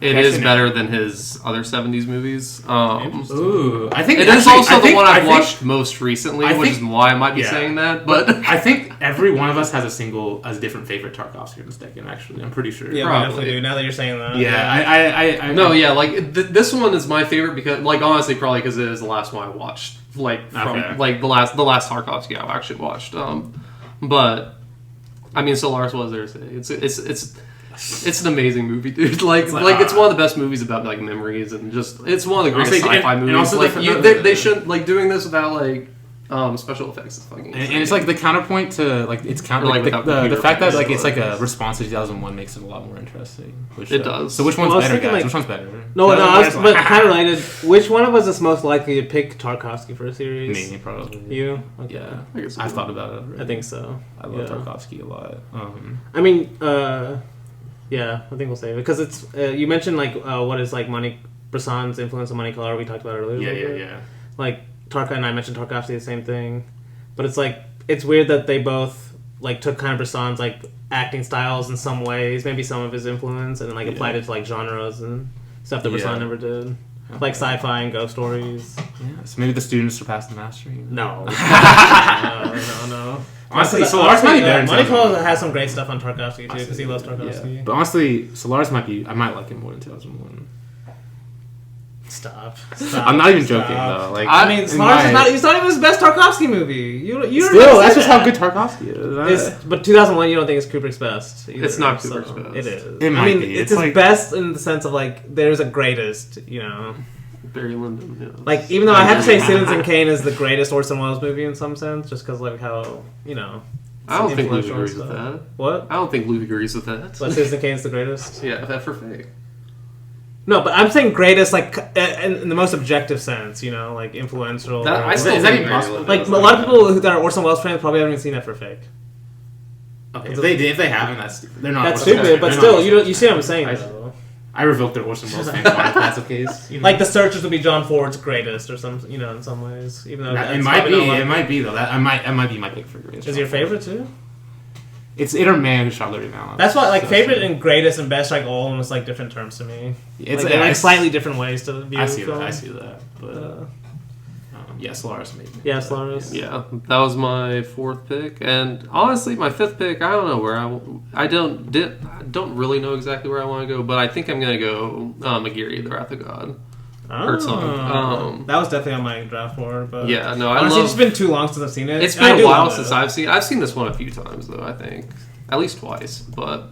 it Okay, is so better than his other 70s movies. Ooh, I think It is also the one I've watched most recently, which is why I might be saying that. But I think every one of us has a different favorite Tarkovsky mistaken. Actually, I'm pretty sure. Yeah, we Probably. definitely do. Now that you're saying that. Yeah, I no, yeah, like this one is my favorite because, like, honestly, probably because it is the last one I watched, like from like the last Tarkovsky I actually watched. But I mean, Solaris was there to say it's an amazing movie, dude. Like it's one of the best movies about like memories and just it's one of the greatest sci-fi movies. also like they shouldn't like doing this without like special effects is fucking insane. and it's like the counterpoint to like it's counter like without the computer fact that effects, like it's like yes. a response to 2001 makes it a lot more interesting. Which, It does. So which one's Well, I was better, thinking, guys? like- Which one's better? But kind of related. Which one of us is most likely to pick Tarkovsky for a series? Me, probably. You? Okay. Yeah, I guess I've so. thought about it already. I think so. I love Yeah. Tarkovsky a lot. I mean, yeah, I think we'll save it because it's. You mentioned like what is like Bresson's influence on Money Color. We talked about it earlier. Yeah. Like Tarka and I mentioned Tarkovsky the same thing, but it's like it's weird that they both like took kind of Bresson's like acting styles in some ways, maybe some of his influence, and then like applied it to like genres and stuff that Bresson never did, like sci-fi and ghost stories. Yeah. So maybe the students surpass the master. No. No. Honestly, Solaris might be better. Money Color has some great stuff on Tarkovsky too, because he loves Tarkovsky. Yeah. But honestly, Solaris might be. I might like him more than 2001. Stop. I'm not even joking though. Like I mean, Solaris is not. It's not even his best Tarkovsky movie. You still, that's just how good Tarkovsky is. But 2001, you don't think it's Kubrick's best? Either, It's not Kubrick's best. It is. It might be. It's It's his like- best in the sense of like there's a greatest. You know, Barry Lyndon. Yeah. like even though I have to say Citizen Kane is the greatest Orson Welles movie in some sense, just because like how you know. I don't think Luke influential agrees with stuff. that. What? I don't think Luke agrees with that. But Citizen Kane's the greatest. Yeah, that for fake. No, but I'm saying greatest like in the most objective sense. You know, like influential. I Is still that think even Barry possible? Lyndon like is a lot of people that are Orson Welles fans probably haven't even seen that for fake. Okay, if they haven't, that's stupid. They're not. That's stupid, but still, you see what I'm saying, though. I revoked their Orson Welles fan card if that's the case. You know? Like, The Searchers would be John Ford's greatest, or some, in some ways. Even though it might be though. That might be my pick for greatest. Is your favorite too? It or man who shot Liberty Valance. That's why, favorite and greatest and best, all almost different terms to me. It's slightly different ways to view. I see that. But Solaris made me. Yeah, Solaris. Yeah, that was my fourth pick, and honestly, my fifth pick, I don't know where I don't really know exactly where I want to go, but I think I'm gonna go Aguirre, The Wrath of God. That was definitely on my draft board, but yeah, no, honestly, it's been too long since I've seen it. It's been a while since I've seen this one a few times though. I think at least twice, but.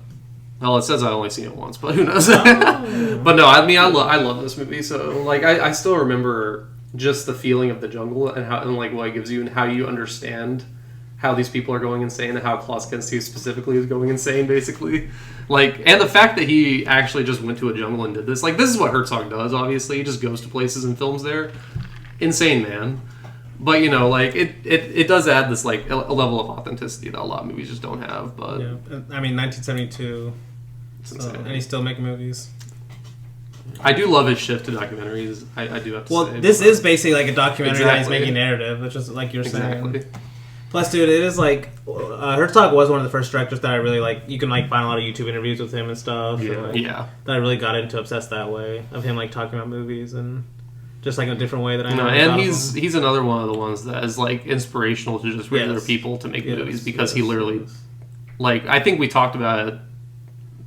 Well, it says I only seen it once, but who knows? But no, I mean, I love this movie. So, I still remember just the feeling of the jungle and what it gives you and how you understand how these people are going insane and how Klaus Kinski specifically is going insane, basically. And the fact that he actually just went to a jungle and did this. This is what Herzog does, obviously. He just goes to places and films there. Insane, man. But, it does add this, a level of authenticity that a lot of movies just don't have. But yeah. I mean, 1972... and he's still making movies. I do love his shift to documentaries. I do have to say. Well, this is basically a documentary that he's making narrative, which is you're saying. Plus, dude, it is Herzog was one of the first directors that I really you can find a lot of YouTube interviews with him and stuff. Yeah. And, that I really got into, obsessed that way of him talking about movies and just a different way that I know. And he's another one of the ones that is inspirational to just regular people to make movies because he literally I think we talked about it.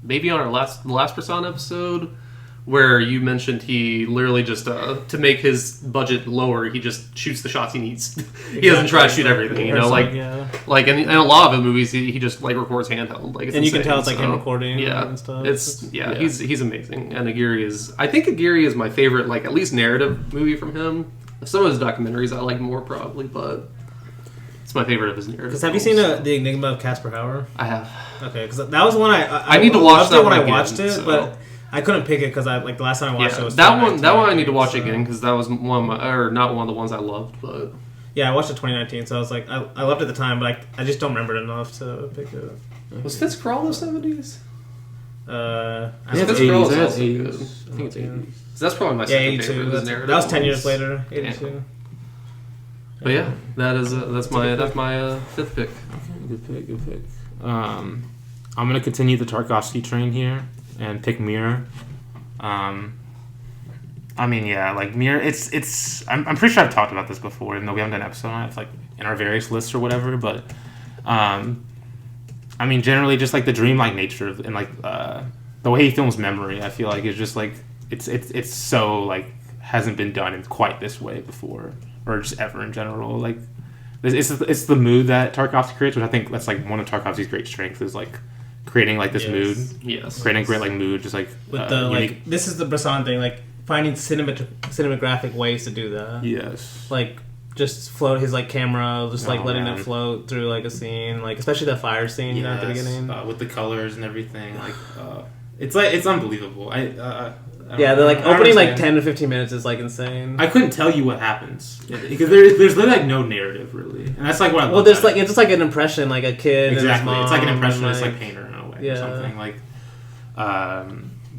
Maybe on the last Persona episode, where you mentioned he literally just to make his budget lower, he just shoots the shots he needs. He doesn't try to shoot everything, and in a lot of the movies he just records handheld, and insane. You can tell it's him recording, and stuff. He's amazing, and Aguirre is my favorite, at least narrative movie from him. Some of his documentaries I like more probably, but. It's my favorite of his narrative. Because have you seen The Enigma of Caspar Hauer? I have. Okay, because that was one I need to watch that when I again, watched it, but I couldn't pick it because the last time I watched it was that one I need to watch again because that was one of my, or not one of the ones I loved, but yeah, I watched it 2019, so I was I loved it at the time, but I just don't remember it enough to pick it. Was Fitzcarraldo 70s? It's 80s. I think it's 80s. So that's probably my second favorite. That was 10 years later. 82. Yeah. But yeah, that's my fifth pick. Okay, good pick. I'm gonna continue the Tarkovsky train here and pick Mirror. Mirror. It's. I'm pretty sure I've talked about this before, even though we haven't done an episode on it. It's in our various lists or whatever. But, generally just the dreamlike nature of, and the way he films memory. I feel it's just it's so hasn't been done in quite this way before. Or just ever in general, it's the mood that Tarkovsky creates, which I think that's one of Tarkovsky's great strengths is creating this mood, creating a great mood, just with the this is the Bresson thing, finding cinematographic ways to do that. Yes, just float his camera, just letting it float through a scene, especially that fire scene at the beginning with the colors and everything. It's unbelievable. The opening 10 to 15 minutes is insane. I couldn't tell you what happens because there's literally no narrative really, and that's what I love. Well, there's it's just an impression, a kid. Exactly, and his mom, it's an impressionist painter in a way or something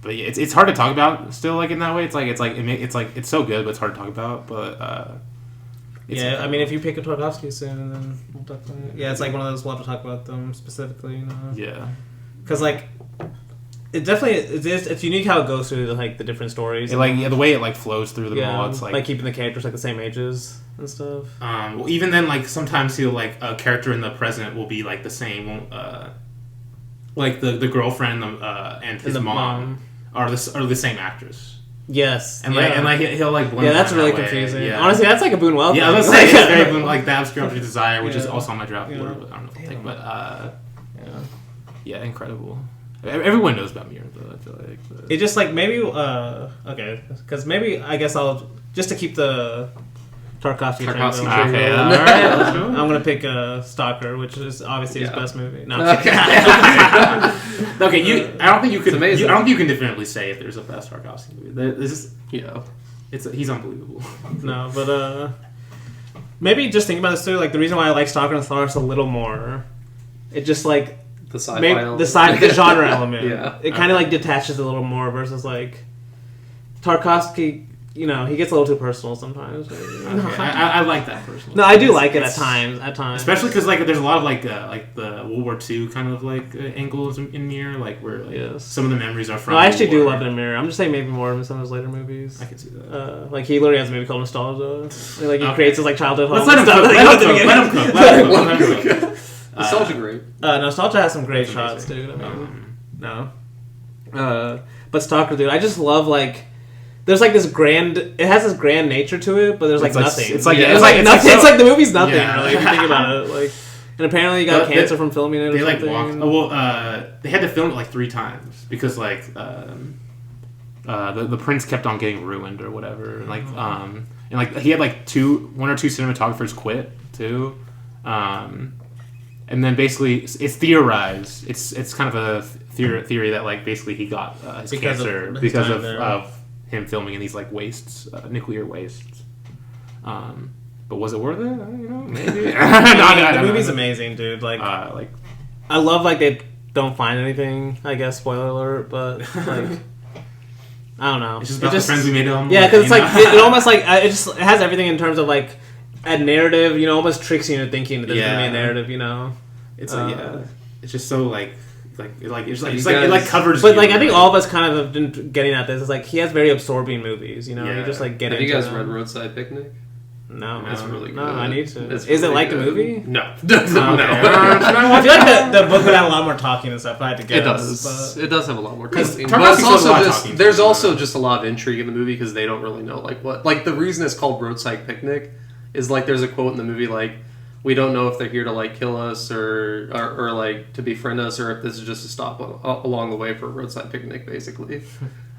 But yeah, it's hard to talk about still in that way. It's so good, but it's hard to talk about. But if you pick a Tarkovsky soon, then we'll talk about it. Yeah, it's one of those we'll have to talk about them specifically. Yeah, because it definitely it's unique how it goes through the different stories. The way it flows through them all. It's keeping the characters the same ages and stuff. Well, even then, sometimes he'll a character in the present will be the same. The girlfriend and his mom are the same actress. Yes, and he'll blend. Yeah, that's really confusing. Yeah. Honestly, that's a Buñuel. Yeah, I was gonna say it's very Buñuel, the Obscure Object of Desire, which is also on my draft board. But I don't know if I'll take, but incredible. Everyone knows about Mirror, though. I feel it just maybe okay, because maybe I guess I'll just to keep the Tarkovsky train going. Okay, all right. I'm gonna pick Stalker, which is obviously his best movie. No, okay. I don't think you could. I don't think you can definitively say if there's a best Tarkovsky movie. He's unbelievable. No, but maybe just think about this too. The reason why I like Stalker and Solaris a little more, it just the sci-fi element. the genre element. Yeah. It kind of like detaches a little more versus like Tarkovsky. You know, he gets a little too personal sometimes. Okay. I like that personally. No, I do like it at times. Especially because like there's a lot of like the World War II kind of like angles in Mirror, like where like, some of the memories are from. No, I actually do love it in Mirror. I'm just saying maybe more in some of his later movies. I can see that. Like he literally has a movie called Nostalgia. Like he creates his like childhood home. Let's let him cook. Let him cook. Nostalgia great. Nostalgia has some great shots, dude. I mean, but Stalker, dude, I just love like. There's like this grand. It has this grand nature to it, but there's like nothing. It's like nothing. It's like the movie's nothing really. If you think about it, like, and apparently you got cancer from filming it. They like walked. They had to film it like 3 times because like the prints kept on getting ruined or whatever. Like and like he had like 1 or 2 cinematographers quit too. And then basically it's theorized. It's kind of a theory that like basically he got his cancer because of him filming in these like wastes, nuclear wastes. But was it worth it? I don't know. Maybe. The movie's amazing, dude. Like I love like they don't find anything. I guess spoiler alert, but like I don't know. It's just about the friends we made on. Yeah, because it's like it almost like it has everything in terms of like a narrative. You know, almost tricks you into thinking that there's gonna be a narrative. You know, it's it's just so like. It covers. But like I think all of us kind of have been getting at this. It's like he has very absorbing movies. You know, you just like get into. Have you guys read Roadside Picnic? No, it's really good. No, I need to. Is it like the movie? No. I feel like the book would have a lot more talking and stuff. I had to guess. It does. It does have a lot more talking. But it's also there's also just a lot of intrigue in the movie because they don't really know like what. Like the reason it's called Roadside Picnic is like there's a quote in the movie like. We don't know if they're here to like kill us or like to befriend us or if this is just a stop along the way for a roadside picnic, basically.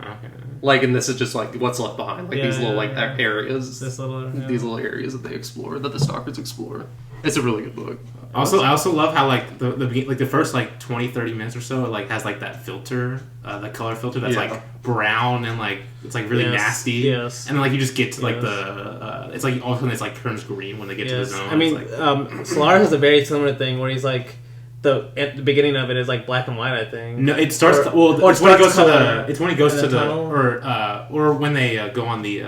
Okay. Like, and this is just like what's left behind, like these little like areas, these little areas that they explore, that the stalkers explore. It's a really good book. I also love how like the first like 20-30 minutes or so it like has like that filter, the color filter that's like brown and like it's like really nasty. Yes. And then like you just get to like the it's like all of a sudden it's like turns green when they get to the zone. I mean, Solar has a very similar thing where he's like at the beginning of it is like black and white. I think. No, it starts. It's when he goes to the. It's when he goes to the or when they go on the.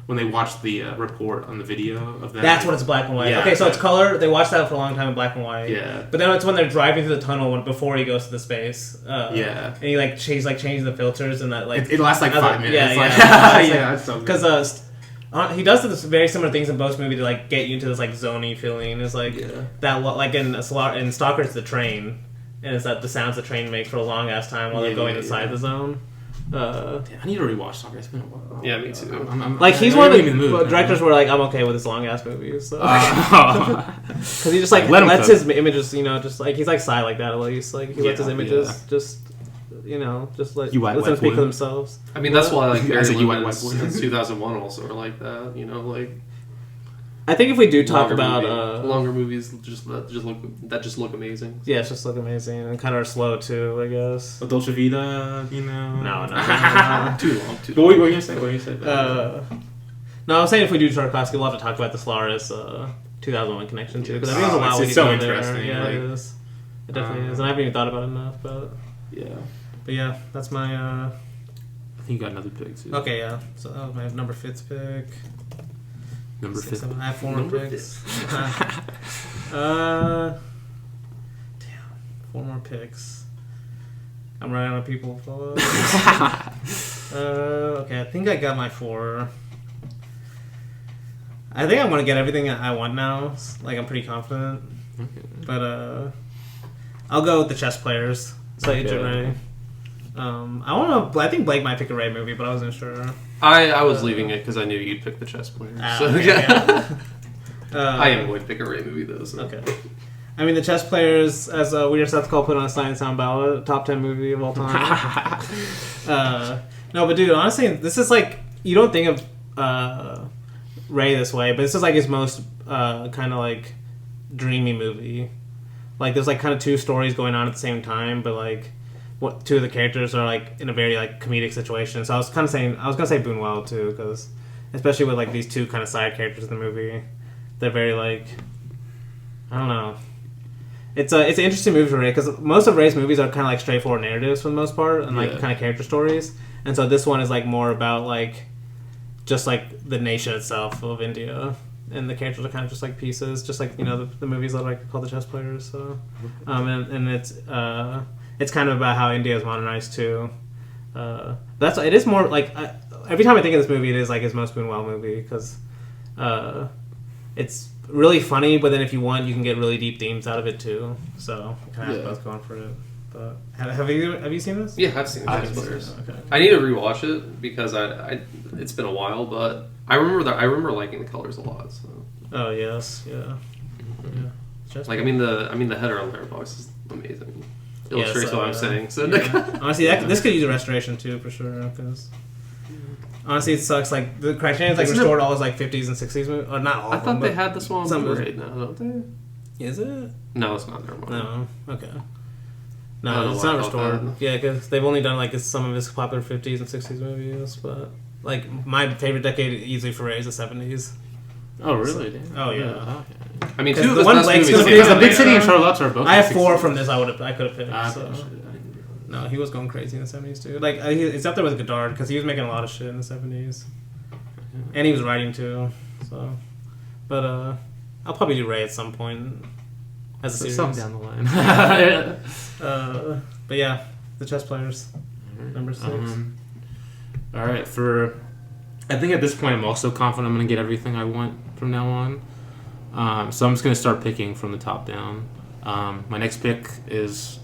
When they watch the report on the video of that. That's when it's black and white. Yeah, okay, so it's color. They watched that for a long time in black and white. Yeah. But then it's when they're driving through the tunnel before he goes to the space. Yeah. And he he's changing the filters and that like. It lasts like 5 minutes. Yeah, yeah. It's so good. Because he does this very similar things in both movies to like get you into this like zony feeling. It's like that like in Stalker it's the train, and it's that the sounds the train makes for a long ass time while they're going inside the zone. I need to rewatch Stalker. It's been a while. Yeah, me too. Like he's one of the directors where like I'm okay with his long ass movies. Because he just like lets his images, just like he's like Psy like that at least. Like he lets his images just let them speak for themselves. I mean that's why like Barry Lyndon since 2001 also are like that. Like. I think if we do talk about longer movies, just look amazing. Yeah, it's just look amazing and kind of are slow too, I guess. Dolce Vita, No. Too long. What were you gonna say? No, I'm saying if we do Tarkovsky, we'll have to talk about the Solaris 2001 connection too, because I think there's a lot. It's so interesting. Yeah, it is. It definitely is, and I haven't even thought about it enough, but yeah, that's my. I think you got another pick too. Okay, yeah. So that was my number 5th pick. Number 5. I have 4 more picks. Damn. 4 more picks. I'm running out of people. Okay, I think I got my 4. I think I'm going to get everything I want now. Like, I'm pretty confident. Okay. But, I'll go with the chess players. So you get ready. I think Blake might pick a Ray movie, but I wasn't sure. I was leaving it because I knew you'd pick the chess players. I am going to pick a Ray movie though. So. Okay. I mean, the chess players, as We Are Seth Cole put on a Sign and Sound ballot, top 10 movie of all time. No, but dude, honestly, this is like you don't think of Ray this way, but this is like his most kind of like dreamy movie. Like there's like kind of 2 stories going on at the same time, but like. 2 of the characters are like in a very like comedic situation. So I was gonna say Buñuel too, because especially with like these 2 kind of side characters in the movie, they're very like I don't know. it's an interesting movie for Ray because most of Ray's movies are kind of like straightforward narratives for the most part and like kind of character stories, and so this one is like more about like just like the nation itself of India, and the characters are kind of just like pieces, just like the movies that are like called The Chess Players. So, and it's kind of about how India is modernized too. It is more like every time I think of this movie, it is like his most Boonwell movie because it's really funny, but then if you want, you can get really deep themes out of it too. So I kind of have both going for it. But have you seen this? Yeah, I've seen it. Okay. I need to rewatch it because I it's been a while, but I remember liking the colors a lot. So. Oh yes, yeah. Like I mean the header on Letterboxd is amazing. Illustrates what I'm saying. So honestly, this could use a restoration too for sure. Because honestly, it sucks. Like the Criterion's like restored all his like 50s and 60s movies, or not all. I thought they had this one on Blu-ray now, don't they? Is it? No, it's not. Never mind. No. Okay. No, it's not restored. Yeah, because they've only done like some of his popular 50s and 60s movies, but like my favorite decade easily for Ray is the 70s. Oh really? So, oh yeah. Okay. I mean, two of the his one best Blake's movies. Because The Big City and Charlotte are both. I have 4 from this. I could have picked. Okay, So. No, he was going crazy in the 70s too. Like it's up there with Godard because he was making a lot of shit in the 70s, and he was writing too. So, but I'll probably do Ray at some point as a series. Some down the line. But yeah, The Chess Players, number 6. All right, I think at this point I'm also confident I'm going to get everything I want from now on. So I'm just going to start picking from the top down. My next pick is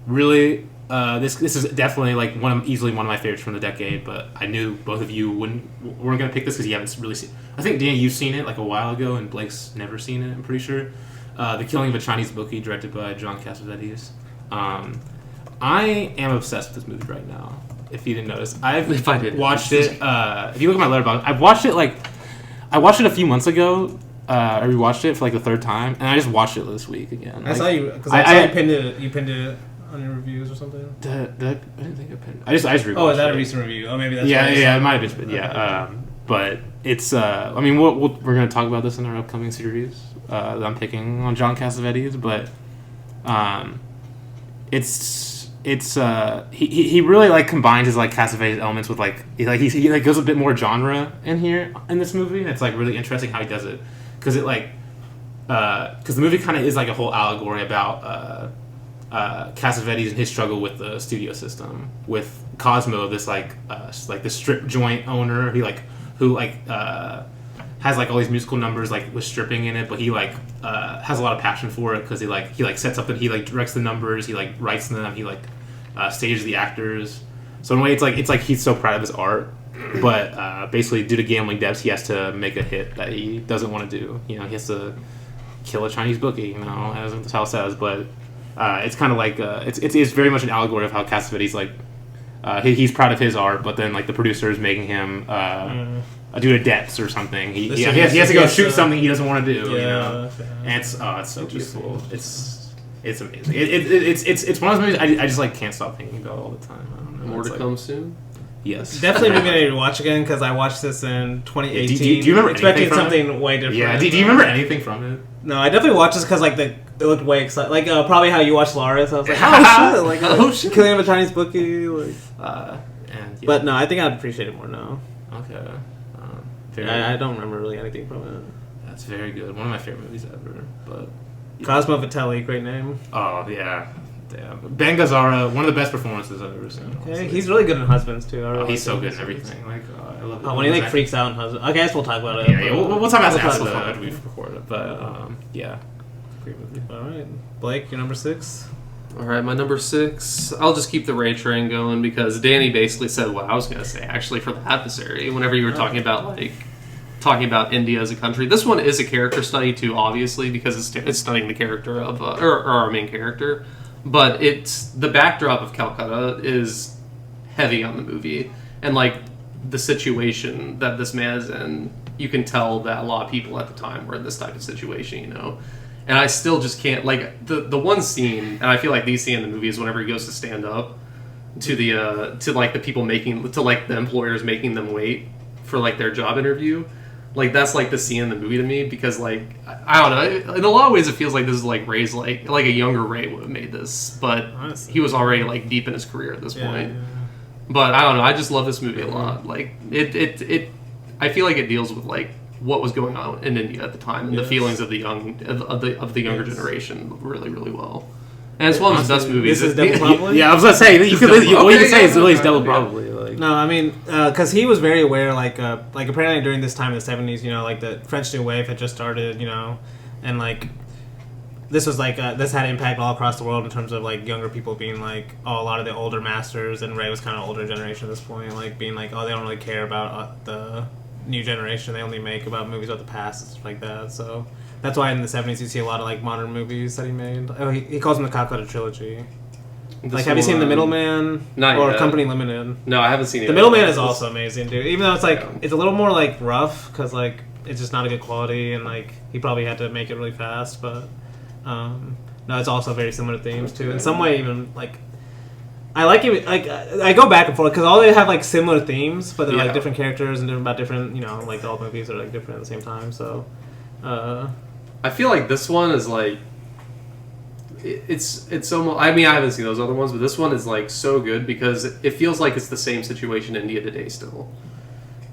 really this is definitely like easily one of my favorites from the decade. But I knew both of you weren't going to pick this because you haven't really seen. I think Dany, you've seen it like a while ago, and Blake's never seen it. I'm pretty sure. The Killing of a Chinese Bookie, directed by John Cassavetes. I am obsessed with this movie right now. If you didn't notice, I've watched it. If you look at my Letterboxd, I watched it a few months ago. I rewatched it for like the 3rd time, and I just watched it this week again. I saw you because I saw you pinned it. You pinned it on your reviews or something. I didn't think I pinned. I just rewatched. Oh, is that it. A recent review? Oh, maybe that's. Yeah, it might have been. Yeah, but it's. I mean, we're going to talk about this in our upcoming series that I'm picking on John Cassavetes, but he really like combines his like Cassavetes elements with like he like goes a bit more genre in here in this movie. It's like really interesting how he does it because it like because the movie kind of is like a whole allegory about Cassavetes and his struggle with the studio system with Cosmo, this like the strip joint owner who has like all these musical numbers like with stripping in it, but he like has a lot of passion for it because he sets up he directs the numbers, he like writes them, he stages the actors. So in a way, it's like he's so proud of his art, but basically due to gambling debts, he has to make a hit that he doesn't want to do. He has to kill a Chinese bookie, as the title says. But it's kind of like it's very much an allegory of how Cassavetes he's proud of his art, but then like the producer is making him. Due to debts or something, he has to go shoot something he doesn't want to do. And it's so beautiful. It's amazing. It's one of those movies I just like can't stop thinking about all the time. I don't know. More to come soon. Yes, definitely moving to watch again because I watched this in 2018. Do you remember expecting something way different? Yeah. Do you remember anything from it? No, I definitely watched this because it looked way exciting. Like probably how you watched Laris. I was like, oh shit! Killing of a Chinese Bookie. But no, I think I'd appreciate it more now. Okay. I don't remember really anything from it. That's very good. One of my favorite movies ever. But Cosmo Vitelli, great name. Oh yeah, damn. Ben Gazzara, one of the best performances I've ever seen. Okay, he's really good in Husbands too. He's so good in everything. Like I love it. When he freaks out in Husbands. Okay, I guess we'll talk about it. Yeah, we'll talk about it after we've recorded. But yeah, great movie. All right, Blake, your number 6. All right, my number 6. I'll just keep the Ray train going because Dany basically said what I was going to say. Actually, for the adversary, whenever you were talking about India as a country, this one is a character study too, obviously, because it's studying the character of or our main character. But it's the backdrop of Calcutta is heavy on the movie, and like the situation that this man is in, you can tell that a lot of people at the time were in this type of situation, And I still just can't like the one scene, and I feel like the scene in the movie is whenever he goes to stand up to the people the employers making them wait for like their job interview. Like that's like the scene in the movie to me because like I don't know, in a lot of ways it feels like this is like Ray's like a younger Ray would have made this, but Honestly. he was already like deep in his career at this point. Yeah. But I don't know, I just love this movie a lot. Like it I feel like it deals with like what was going on in India at the time and the feelings of the younger generation really, really well. And it's one of his best movies. This is Devil Probably? Yeah, I was gonna say what you can say is really Devil Probably. Like. No, I mean, because he was very aware, like apparently during this time in the 70s, you know, like the French New Wave had just started, you know, and like this was like this had impact all across the world in terms of like younger people being like, oh, a lot of the older masters, and Ray was kind of older generation at this point, like being like, oh, they don't really care about the new generation, they only make about movies about the past and stuff like that. So that's why in the 70s you see a lot of like modern movies that he made. Oh, he calls them the Calcutta trilogy. Like, have you seen The Middleman or Company Limited? No, I haven't seen it. The Middleman is also amazing, dude. Even though it's like it's a little more like rough because like it's just not a good quality and like he probably had to make it really fast. But no, it's also very similar themes too. In some way, even like I like it. Like I go back and forth because all they have like similar themes, but they're like different characters and different about different. You know, like all movies are like different at the same time. So I feel like this one is like. It's so. I mean, I haven't seen those other ones, but this one is like so good because it feels like it's the same situation in India today still.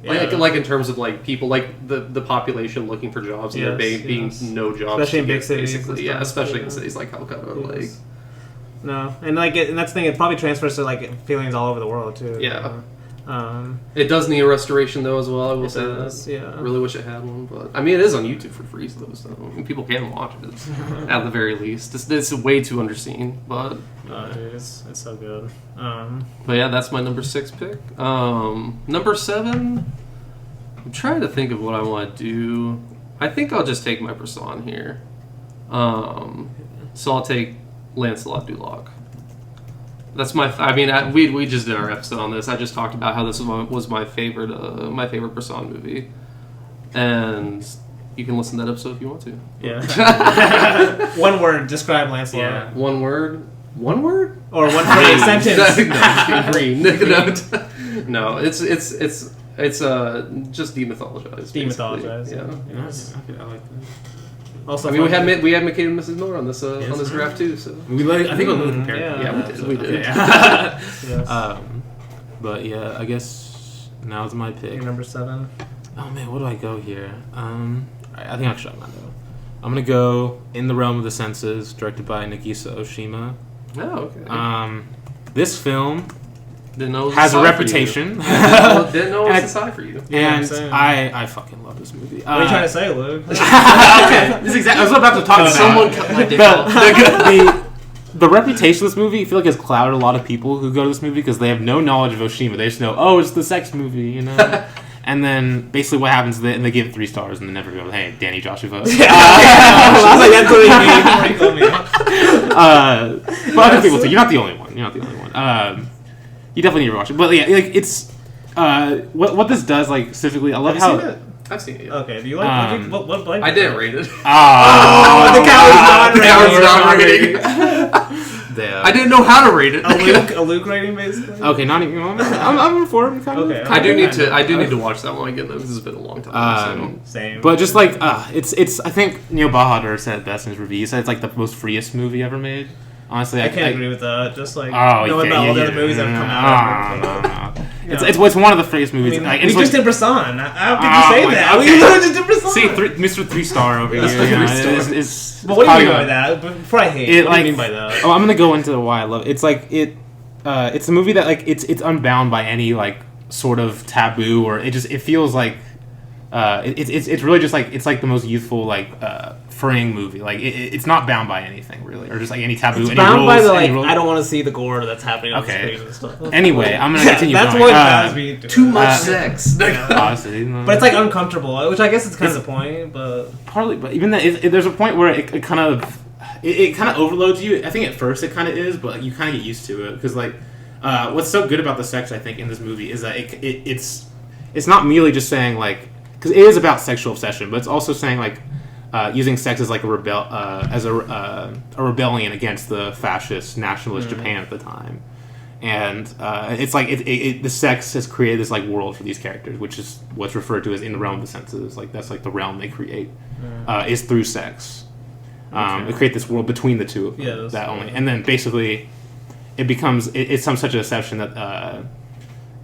Yeah. Like in terms of like people, like the population looking for jobs and there being no jobs, especially in big cities, basically. Yeah, especially in cities like Calcutta. Like no, and like and that's the thing. It probably transfers to like feelings all over the world too. Yeah. It does need a restoration though as well. I will say that. Yeah. I really wish it had one, but I mean it is on YouTube for free though, so I mean, people can watch it at the very least. It's way too underseen, but dude, it's so good. But yeah, that's my number 6 pick. Number 7. I'm trying to think of what I want to do. I think I'll just take my Bresson here. So I'll take Lancelot du Lac. That's my. I mean, we just did our episode on this. I just talked about how this was my favorite Bresson movie, and you can listen to that episode if you want to. Yeah. One word. Describe Lancelot. Yeah. One word. One word. Or one phrase sentence. Green. No, it's just demythologized. Demythologized. Yeah. Yes. Okay, I like that. Also, I mean, we had McCabe and Mrs. Miller on this draft too. So I think we'll compare. Yeah, we did. Yes. But yeah, I guess now's my pick. Your number 7. Oh man, what do I go here? I think I'll shut my though. I'm gonna go In the Realm of the Senses, directed by Nagisa Oshima. Oh, okay. This film Didn't know it was has a sci reputation. Didn't know it was a sci for you. And same. I fucking love this movie. What are you trying to say, Luke? Okay, this is exactly. I was about to talk about. Someone cut my dick off. The reputation of this movie, I feel like, has clouded a lot of people who go to this movie because they have no knowledge of Oshima. They just know, oh, it's the sex movie, you know. And then basically what happens, they give it 3 stars and they never go, hey, Dany Joshua. I was like, that's what you mean. But other people too. You're not the only one. You definitely need to watch it. But yeah, like it's what this does, like specifically. I love how. Seen it? I've seen it. Yeah. Okay. Do you like what blank? I didn't rate it. The coward's not rating. I didn't know how to rate it. A Luke rating, basically. Okay, not even. I'm for it. Okay. I do need to watch that one again though. This has been a long time. Same. But just like it's. I think Neil Bahadur said it best in his review. He said it's like the most freest movie ever made. Honestly, I can't agree with that. Just like knowing about all the other movies that have come out. No. It's one of the freest movies. I mean, we just did Bresson. How could you say that? Okay. We literally just did Bresson. See, Mr. 3-star over here. But what do you mean by that? Before I hate it, what do you mean by that? Oh, I'm gonna go into why I love it. It's like it's a movie that like it's unbound by any like sort of taboo, or it feels like it's really just like it's like the most youthful like freeing movie. Like it's not bound by anything really, or just like any taboo. It's any bound rules, by the any like rules. I don't want to see the gore that's happening on the screen and stuff. Anyway, I'm gonna continue. That's going. what bothers me. Too much sex. Honestly, but it's like uncomfortable, which I guess is kind of the point. But partly, but even that, there's a point where it kind of overloads you. I think at first it kind of is, but you kind of get used to it because like what's so good about the sex I think in this movie is that it's not merely just saying like because it is about sexual obsession, but it's also saying like using sex as like a rebellion against the fascist nationalist Japan at the time, and it's like the sex has created this like world for these characters, which is what's referred to as in the realm of the senses. Like that's like the realm they create is through sex. They create this world between the two of them, and then basically it becomes it's such a deception that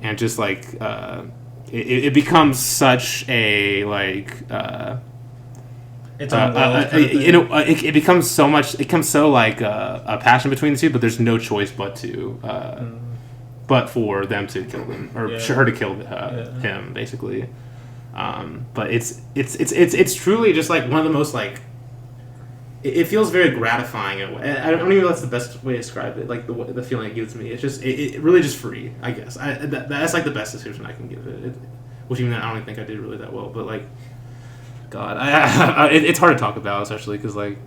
and just like it becomes such a like it becomes so much. It becomes so like a passion between the two, but there's no choice but to but for them to kill them or her to kill him, basically. But it's truly just like one of the most like. It feels very gratifying in a way. I don't even know if that's the best way to describe it. Like the feeling it gives me, it's just it really just free. I guess that's like the best description I can give it. Which even I don't even think I did really that well. But like, God, it's hard to talk about, especially because like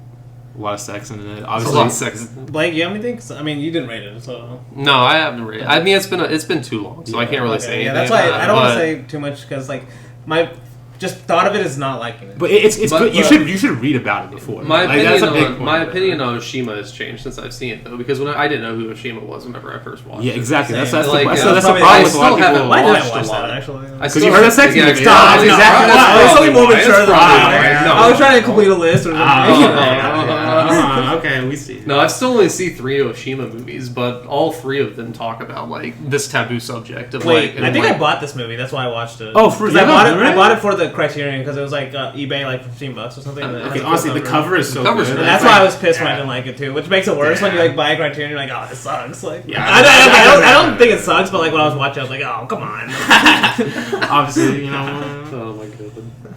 a lot of sex in it. Obviously, a lot of sex. Blake, you have anything? I mean, you didn't rate it, so no, I haven't rated it. I mean, it's been too long, so I can't really say anything. Yeah, that's why I don't want to say too much because like my. Just thought of it as not liking it. But it's good. You should read about it before. My opinion on Oshima has changed since I've seen it though, because I didn't know who Oshima was whenever I first watched it. Yeah, exactly. That's the problem with a lot of people. Why did I watch that actually? Because you heard a sex movie. Stop. Exactly. It's something more mature than that. I was trying to complete a list. Okay, we see. No, I've still only seen 3 Oshima movies, but all 3 of them talk about like this taboo subject of Wait, I think I bought this movie. That's why I watched it. Oh, I bought it for the Criterion because it was like eBay like $15 or something. Okay, honestly, the cover is so good. And that's why I was pissed when I didn't like it too, which makes it worse when you like buy a Criterion. You're like, oh, this sucks. Like, I don't think it sucks, but like when I was watching, I was like, oh, come on. Obviously, you know. Oh my god.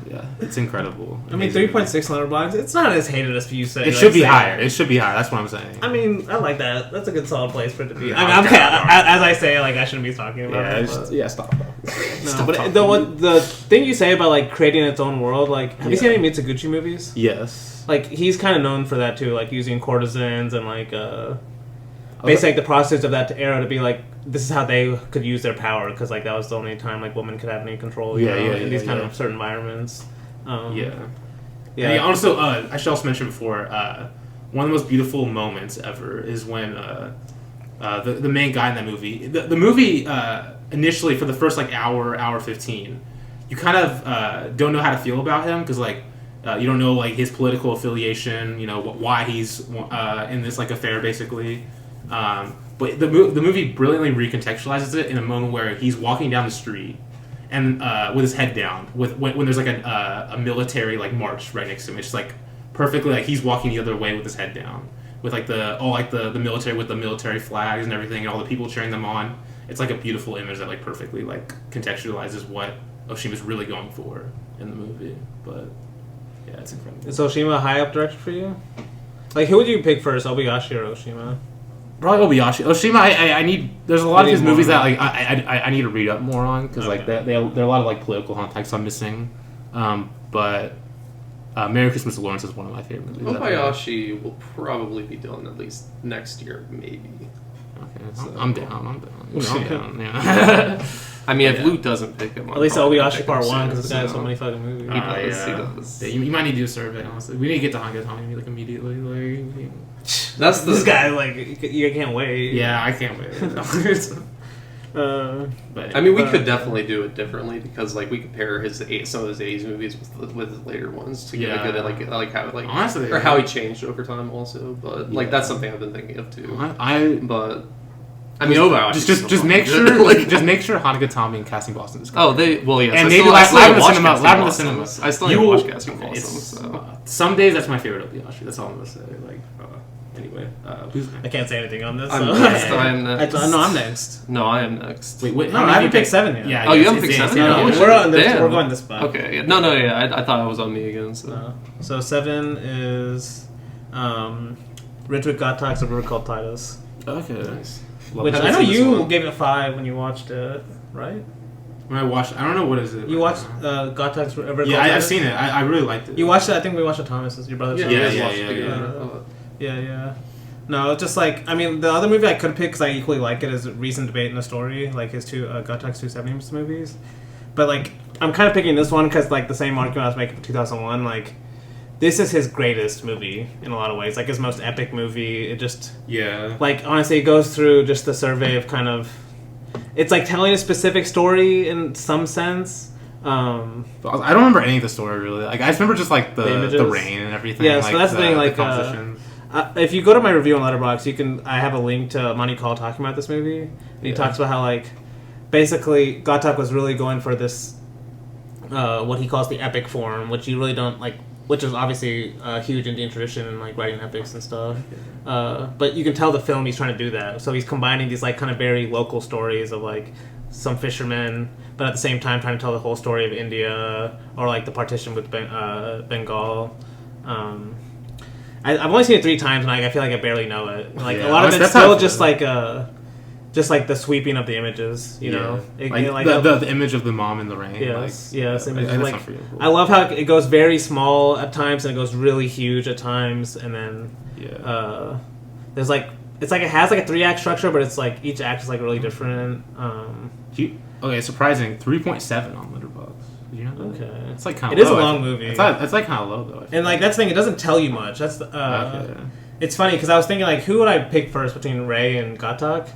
Yeah, it's incredible. I mean, 3.6 Letterboxd. It's not as hated as you say. It should be higher. It should be higher. That's what I'm saying. I mean, I like that. That's a good solid place for it to be. Yeah, I mean, as I say, like I shouldn't be talking about it. Stop. No, but the thing you say about like creating its own world, like, have you seen any Mitsuguchi movies? Yes. Like he's kind of known for that too, like using courtesans and like basically like the process of that era to be like this is how they could use their power because like that was the only time like women could have any control. In these kind of certain environments. And also, I should also mention before, one of the most beautiful moments ever is when the main guy in that movie. The movie initially for the first like hour 15, you kind of don't know how to feel about him because like you don't know like his political affiliation, you know why he's in this like affair basically. But the movie brilliantly recontextualizes it in a moment where he's walking down the street. And with his head down, when there's like a military like march right next to him, it's just like perfectly like he's walking the other way with his head down, with like the military with the military flags and everything, and all the people cheering them on. It's like a beautiful image that like perfectly like contextualizes what Oshima's really going for in the movie. But yeah, it's incredible. Is Oshima a high up director for you? Like, who would you pick first, Obayashi or Oshima? Probably Obayashi. Oshima, I need. There's a lot of his movies that like I need to read up more on because like there are a lot of like political context I'm missing. But Merry Christmas Lawrence is one of my favorite movies. Obayashi will probably be done at least next year, maybe. Okay, so, I'm down. I'm down. Yeah. I mean, if Luke doesn't pick him, at least Obayashi Part 1 because this guy has so many fucking movies. He does. Yeah, you might need to do a survey. Honestly, we need to get to Hangatami like immediately. Like. That's this guy. Like you can't wait. Yeah, I can't wait. But I mean, we could definitely do it differently because like we compare some of his 80s movies with his later ones to get a good like how like honestly or how he changed over time also. But like that's something I've been thinking of too. I mean, just make sure just make sure Hanagatami and Casting Boston is good. Yes. And maybe Live in the Cinema. I still haven't watched Casting Boston. So some days that's my favorite Obayashi. That's all I'm gonna say. Like. Anyway, I can't say anything on this. I'm next. I'm next. No, I am next. Wait, no, I haven't picked 7 yet. Yeah, you haven't picked 7? No, we're going this spot. Okay, yeah. No, yeah, I thought it was on me again. So 7 is Ritwik Gottok's A River Called Titus. Okay, nice. Which I know you gave it a 5 when you watched it, right? When I watched, I don't know what is it. You watched Gottok's A River Called Titus? Yeah, I've seen it. I really liked it. You watched it. I think we watched it. Thomas, your brother. Yeah. No, just like I mean, the other movie I could pick because I equally like it is Reason, Debate, and a Story, like his two Gottok's 270 movies. But like, I'm kind of picking this one because like the same argument I was making for 2001, like this is his greatest movie in a lot of ways. Like, his most epic movie. It just... Yeah. Like, honestly, it goes through just the survey of kind of... It's like telling a specific story in some sense. I don't remember any of the story, really. Like, I just remember just, like, the rain and everything. Yeah, so that's the thing, like... compositions. If you go to my review on Letterboxd, I have a link to Monty Call talking about this movie. And he talks about how, like, basically, Gotok was really going for this, what he calls the epic form, which you really don't, like... Which is obviously a huge Indian tradition in, like, writing epics and stuff. But you can tell the film he's trying to do that. So he's combining these, like, kind of very local stories of, like, some fishermen, but at the same time trying to tell the whole story of India, or, like, the partition with Bengal. I've only seen it 3 times, and I feel like I barely know it. Like, a lot of it's still just like the sweeping of the images, you know. The image of the mom in the rain. Yes, I love how it goes very small at times and it goes really huge at times, and then there's like it has like a 3-act structure, but it's like each act is like really different. Okay, surprising 3.7 on Letterboxd. Did you know that? Okay, it's like kind of low. It is a long movie. It's like kind of low though. And like that's the thing, it doesn't tell you much. That's the. It's funny because I was thinking like, who would I pick first between Ray and Gotok?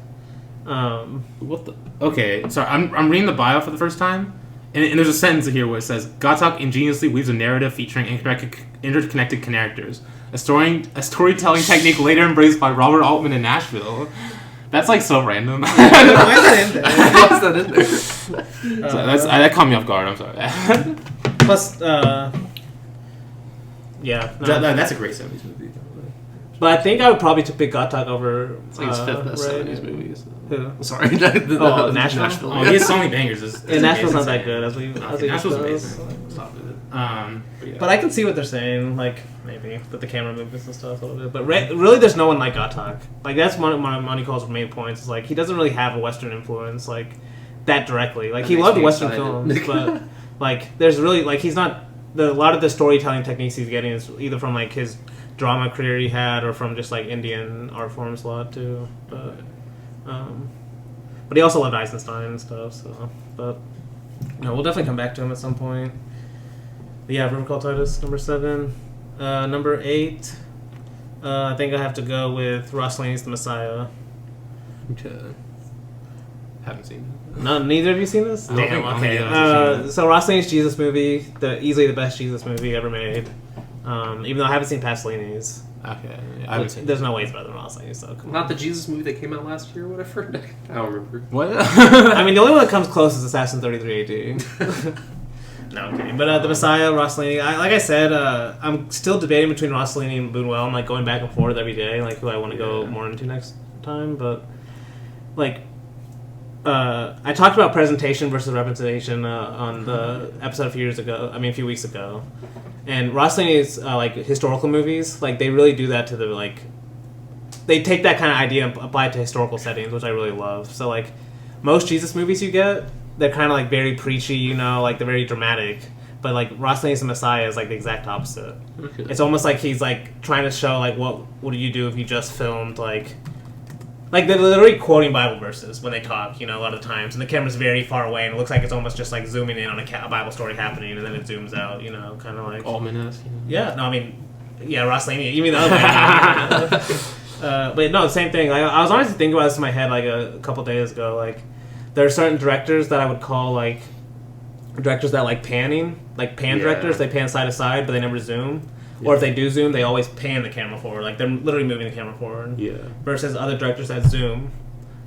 What the? Okay, sorry. I'm reading the bio for the first time, and there's a sentence here where it says Gotok ingeniously weaves a narrative featuring interconnected characters, a storytelling technique later embraced by Robert Altman in Nashville. That's like so random. Why is that in there? Why is that in there? That caught me off guard. I'm sorry. Plus, yeah, no. That's a great 70s movie. But I think I would probably pick Gotok over. It's like his 5th best 70s movies. Who? Sorry. Nashville. Oh, he has so many bangers. Nashville's not that good, as we Nashville's amazing. Stop it. But I can see what they're saying, like, maybe, with the camera movements and stuff a little bit. But really, there's no one like Gotok. Like, that's one of Monty Call's main points, is, like, he doesn't really have a Western influence, like, that directly. Like, he loved Western films, but, like, there's really, like, he's not... A lot of the storytelling techniques he's getting is either from, like, his drama career he had, or from just, like, Indian art forms a lot, too. But he also loved Eisenstein and stuff, so... But, no, we'll definitely come back to him at some point. But yeah, River Call Titus, number 7. Number 8, I think I have to go with Rossellini's The Messiah. Okay. Haven't seen it. No, neither of you seen this? Damn, okay. So Rossellini's Jesus movie, easily the best Jesus movie ever made. Even though I haven't seen Pasolini's. Okay. I haven't seen There's no way it's better than Rossellini's, so come on. Not the Jesus movie that came out last year or whatever? I don't remember. What? I mean, the only one that comes close is Assassin 33 AD. No, I'm kidding. But The Messiah, Rossellini, like I said, I'm still debating between Rossellini and Buñuel. I'm like going back and forth every day, like who I want to go more into next time. But like, I talked about presentation versus representation on the episode a few weeks ago. And Rossellini's like historical movies, like they really do that to the like, they take that kind of idea and apply it to historical settings, which I really love. So like, most Jesus movies you get, they're kind of like very preachy, you know, like they're very dramatic. But like Rossellini's The Messiah is like the exact opposite. Okay. It's almost like he's like trying to show like what do you do if you just filmed like they're literally quoting Bible verses when they talk, you know, a lot of the times, and the camera's very far away, and it looks like it's almost just like zooming in on a Bible story happening, and then it zooms out, you know, kind of like ominous. Yeah, no, I mean, yeah, Rossellini. You mean the other way? But no, same thing. Like, I was honestly thinking about this in my head like a couple days ago. Like, there are certain directors that I would call like directors that like panning, like pan directors. They pan side to side, but they never zoom. Yeah. Or if they do zoom, they always pan the camera forward. Like they're literally moving the camera forward. Yeah. Versus other directors that zoom,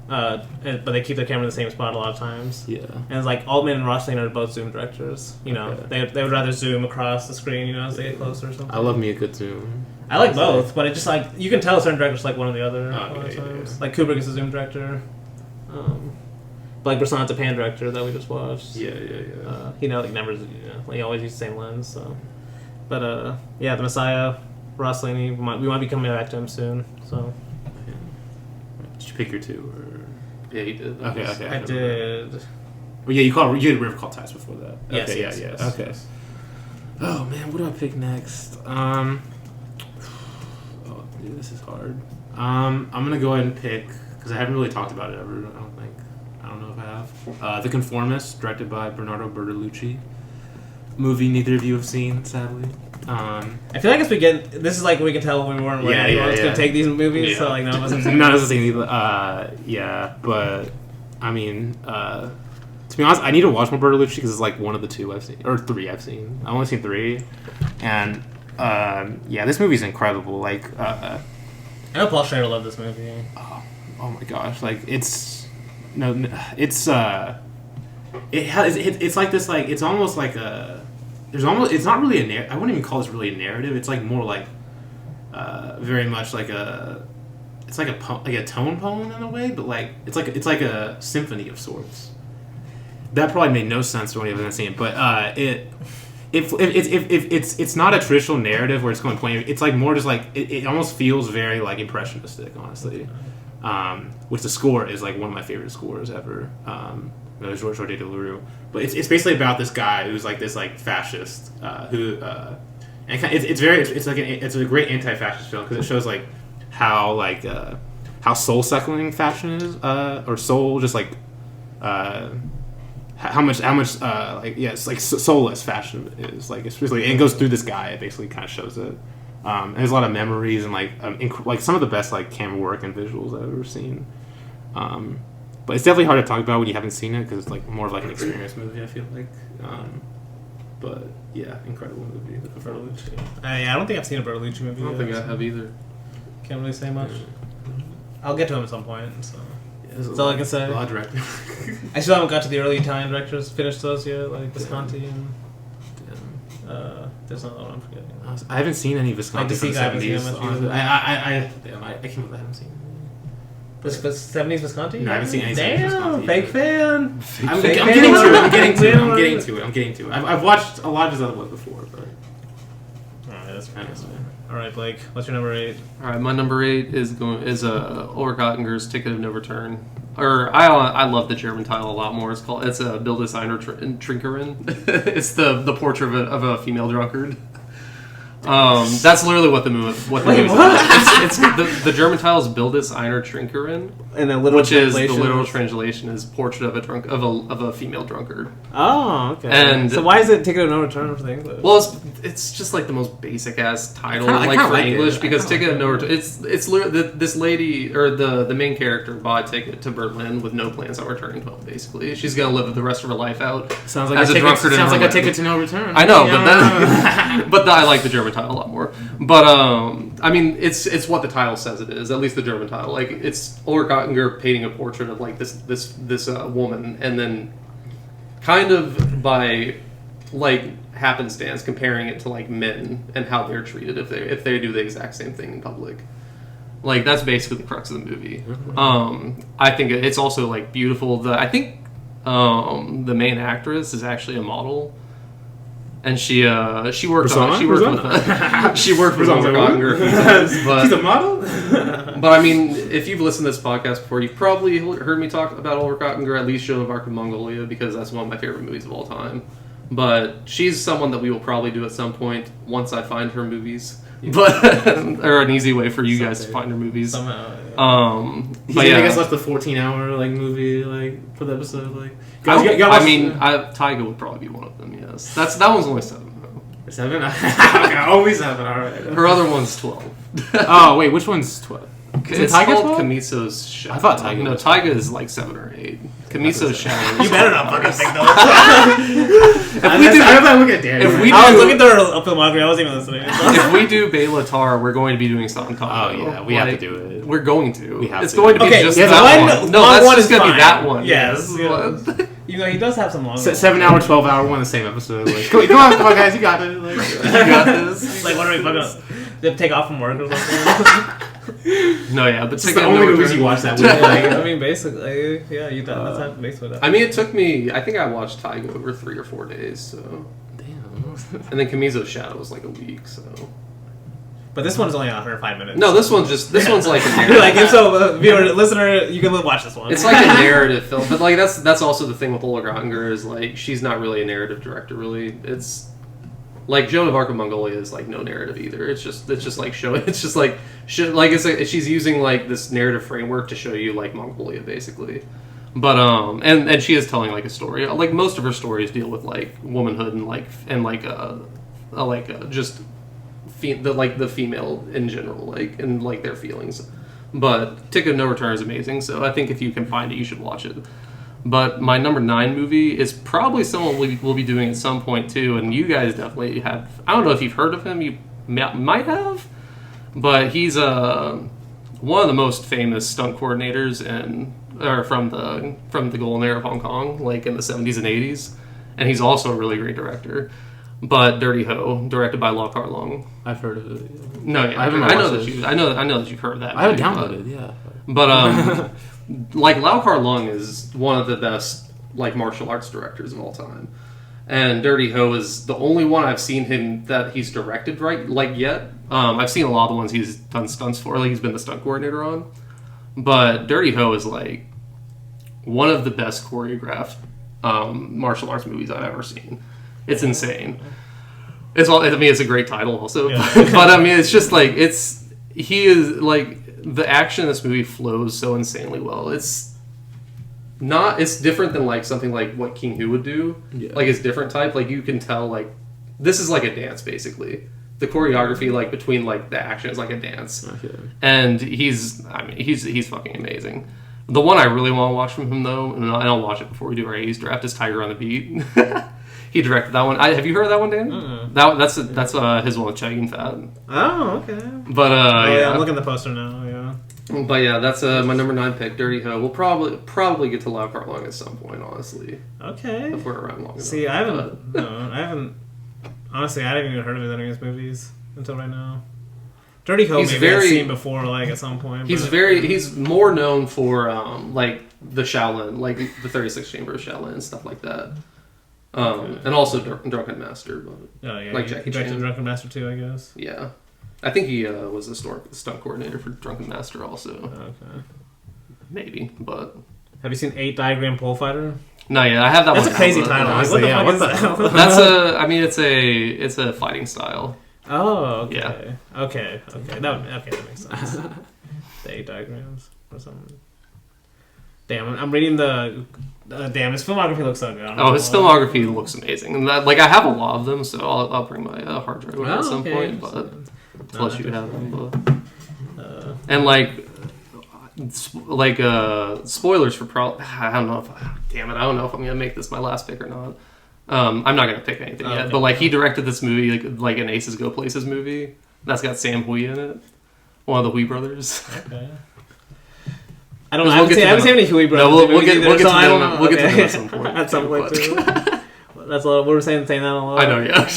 but they keep the camera in the same spot a lot of times. Yeah. And it's like Altman and Rossellini are both zoom directors. You know, they would rather zoom across the screen, you know, as they get closer or something. I love me a good zoom. I like both, but it just like you can tell certain directors like one or the other. Like Kubrick is a zoom director. But like Bresson's a pan director that we just watched. Yeah. He like never, he always uses the same lens. So, but The Messiah, Rossellini, we might be coming back to him soon. So, did you pick your 2? Or... Yeah, you did. Okay. I did. Well, yeah, you had River Call Titus before that. Yes, okay, yes. Okay. Yes. Oh man, what do I pick next? Oh, dude, this is hard. I'm gonna go ahead and pick, because I haven't really talked about it ever. I don't know if I have. The Conformist, directed by Bernardo Bertolucci. Movie neither of you have seen, sadly. I feel like as we get, this is like we can tell when we weren't ready. It's gonna take these movies, so like none of us have seen. None of us have seen either. Yeah, but I mean, to be honest, I need to watch more Bertolucci because it's like one of the 2 I've seen or 3 I've seen. I've only seen 3, and this movie's incredible. Like, I know Paul Schrader loved this movie. Oh my gosh! Like it's it's like this, like it's almost like it's not really I wouldn't even call this really a narrative. It's like more like very much like it's like a tone poem in a way, but like it's like a symphony of sorts. That probably made no sense to anyone that's seen it, but it's not a traditional narrative where it's going to point. It's like more just like it almost feels very like impressionistic, honestly. Which the score is like one of my favorite scores ever. Georges Delerue. But it's basically about this guy who's like this like fascist who and it's a great anti-fascist film because it shows like how soul suckling fashion is or soul just like how much it's like soulless fashion is like it's really, and it goes through this guy. It basically kind of shows it. And there's a lot of memories and like some of the best like camera work and visuals I've ever seen. But it's definitely hard to talk about when you haven't seen it because it's like more of like an experience movie. I feel like, but yeah, incredible movie. The Bertolucci. I don't think I've seen a Bertolucci movie. I don't think I have either. Can't really say much. I'll get to him at some point. So that's all I can say. A lot of directors. I still haven't got to the early Italian directors. Finished those yet, like Visconti and. There's another one I'm forgetting. I haven't seen any Visconti from the 70s. I can't believe I haven't seen it. The 70s Visconti? No, I haven't seen any 70s Visconti. Fake fan. I'm getting to it. I've watched a lot of his other ones before, but. Alright, that's pretty good. Alright, Blake, what's your number 8? Alright, my number 8 is Ulrich Oettinger's Ticket of No Return. Or I love the German title a lot more. It's Bildes einer Trinkerin. It's the portrait of a female drunkard. That's literally what the movie is. It's the German title is Bildes einer Trinkerin, and the literal literal translation is portrait of a female drunkard. Oh, okay. And so why is it Ticket of No Return for the English? Well, it's just like the most basic ass title for English because Ticket of No Return. It's literally this lady or the main character bought a ticket to Berlin with no plans on returning home. Basically, she's gonna live the rest of her life out. Sounds like a ticket to no return. I know, but I like the German title a lot more. But I mean, it's what the title says it is. At least the German title, like it's Ulrich Oettinger painting a portrait of like this woman, and then kind of by like happenstance comparing it to like men and how they're treated if they do the exact same thing in public. Like that's basically the crux of the movie. I think it's also like beautiful. I think the main actress is actually a model. And she worked with Ulrich Oettinger a few times, but she's a model. But I mean, if you've listened to this podcast before, you've probably heard me talk about Ulrich Oettinger, at least Joan of Arc of Mongolia, because that's one of my favorite movies of all time. But she's someone that we will probably do at some point once I find her movies. But or an easy way for you guys to find her movies. Somehow. But yeah, I guess left the 14-hour like movie like for the episode like. Taiga would probably be one of them. Yes, that one's only 7. Though. 7? Okay, only 7. All right. Her other one's 12. Oh wait, which one's 12? It's called Kamiso's Shadow. I thought Taiga. No, Taiga is like 7 or 8. Kamiso's Shadow. You better not fucking think those. I look at Dany. I was looking through her filmography. I wasn't even listening. If we do Bela Tar, we're going to be doing Sankaku. Oh yeah, we have to do it. We're going to. We have it's to. going to be just that one. No, that's just going to be that one. Yes. You know, he does have some long 7-hour, 12-hour one, the same episode. Like, come on, guys, you got it. Like, you got this. Like, what are we fucking? They take off from work or something. No, yeah, but it's the only movies you watch that week. Like, I mean, basically, yeah, you done. That's basically that. I mean, it took me. I think I watched Taiga over 3 or 4 days. So damn. And then Kamiso's Shadow was like a week. So. But this one's only 105 minutes. No, this one's like a narrative. Like, if so, viewer, listener, you can watch this one. It's like a narrative film, but like that's also the thing with Ulrich Oettinger is like she's not really a narrative director. Really, it's like Joan of Arc of Mongolia is like no narrative either. It's just like showing. It's just like she's using like this narrative framework to show you like Mongolia basically. But and she is telling like a story. Like most of her stories deal with like womanhood and just the female in general, like, and like their feelings. But Ticket of No Return is amazing, so I think if you can find it, you should watch it. But my number 9 movie is probably someone we'll be doing at some point too, and you guys definitely have. I don't know if you've heard of him. You might have, but he's one of the most famous stunt coordinators from the golden era of Hong Kong, like in the 70s and 80s, and he's also a really great director. But Dirty Ho, directed by Lau Kar Long. I've heard of it. No, yeah, I know that you've heard of that. I haven't downloaded, yeah. But like Lau Kar Long is one of the best like martial arts directors of all time, and Dirty Ho is the only one I've seen him that he's directed yet. I've seen a lot of the ones he's done stunts for, like he's been the stunt coordinator on. But Dirty Ho is like one of the best choreographed martial arts movies I've ever seen. It's insane. It's a great title also, yeah. But I mean, it's just like he is like the action in this movie flows so insanely well. It's different than like something like what King Hu would do. Yeah. Like it's different type. Like you can tell like this is like a dance basically. The choreography like between like the action is like a dance. Okay. And he's fucking amazing. The one I really want to watch from him though, and I'll watch it before we do our 80s draft, is Tiger on the Beat. He directed that one. Have you heard of that one, Dan? That's his one with Chagin Fat. Oh, okay. But yeah, I'm looking at the poster now. Yeah. But yeah, that's my number 9 pick, Dirty Ho. We'll probably get to Lau Kar Long at some point, honestly. Okay. If we're around long enough. See, I haven't. Honestly, I haven't even heard of any of his movies until right now. Dirty Ho, I've seen before, like at some point. He's more known for like the Shaolin, like the 36 Chamber of Shaolin and stuff like that. And also Drunken Master, but like Jackie Chan. Drunken Master too, I guess. Yeah, I think he was the stunt coordinator for Drunken Master also. Okay, maybe. But have you seen 8 Diagram Pole Fighter? No, yeah, I have that. That's a crazy title. Honestly, what the hell? That's a. I mean, it's a fighting style. Oh, okay. Yeah. Okay. That makes sense. The 8 diagrams or something. Damn, I'm reading the. Damn, his filmography looks so good. His filmography looks amazing, and that, like I have a lot of them, so I'll bring my hard drive over at some point, but to let you have them. But, and like spoilers for I don't know if I'm gonna make this my last pick or not. I'm not gonna pick anything yet, but like he directed this movie, like an Aces Go Places movie that's got Sam Hui in it, one of the Hui brothers. Okay. I don't know. I haven't seen any Hui brothers. No, we'll get to them. We'll get to them at some point. At some point too. That's a lot. We were saying that a lot. I know, yeah.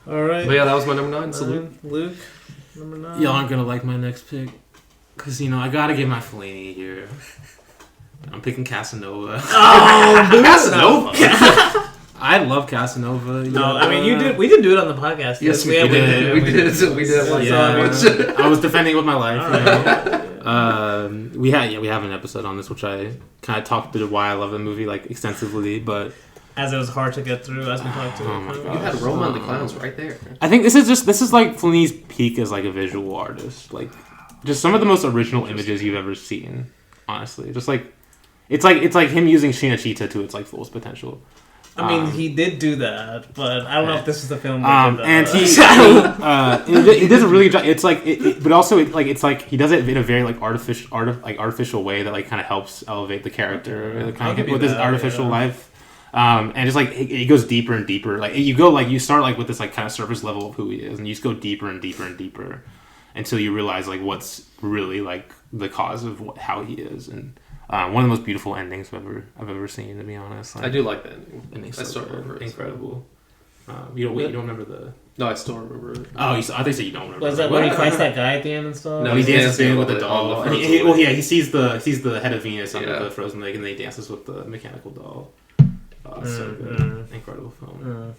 All right. But yeah, that was my number 9. So Luke, number 9. Y'all aren't gonna like my next pick, cause I gotta get my Fellini here. I'm picking Casanova. Oh, Casanova! I love Casanova. No, I mean we did do it on the podcast. Yes, we did. We did. I was defending it with my life. We have an episode on this, which I kind of talked through why I love the movie like extensively, but as it was hard to get through as we talked to. You had Roma and the Clowns right there. I think this is like Fellini's peak as like a visual artist. Like just some of the most original images you've ever seen. Honestly, just like it's like him using Shinachita to its like fullest potential. I mean, he did do that, but I don't know if this is the film. And he does a really. It's like, but also it's like he does it in a very like artificial way that like kind of helps elevate the character, kind of with his artificial life. And just like it goes deeper and deeper. Like you start like with this like kind of surface level of who he is, and you just go deeper and deeper and deeper until you realize like what's really like the cause of how he is. And one of the most beautiful endings I've ever seen, to be honest. Like, I do like the ending. I still remember it. Incredible. You don't remember the... No, I still remember it. Oh, I thought you don't remember. Was that when he fights that guy at the end and stuff? No, he dances with the doll. He sees the head of Venus under the frozen lake, and then he dances with the mechanical doll. So good. Incredible film.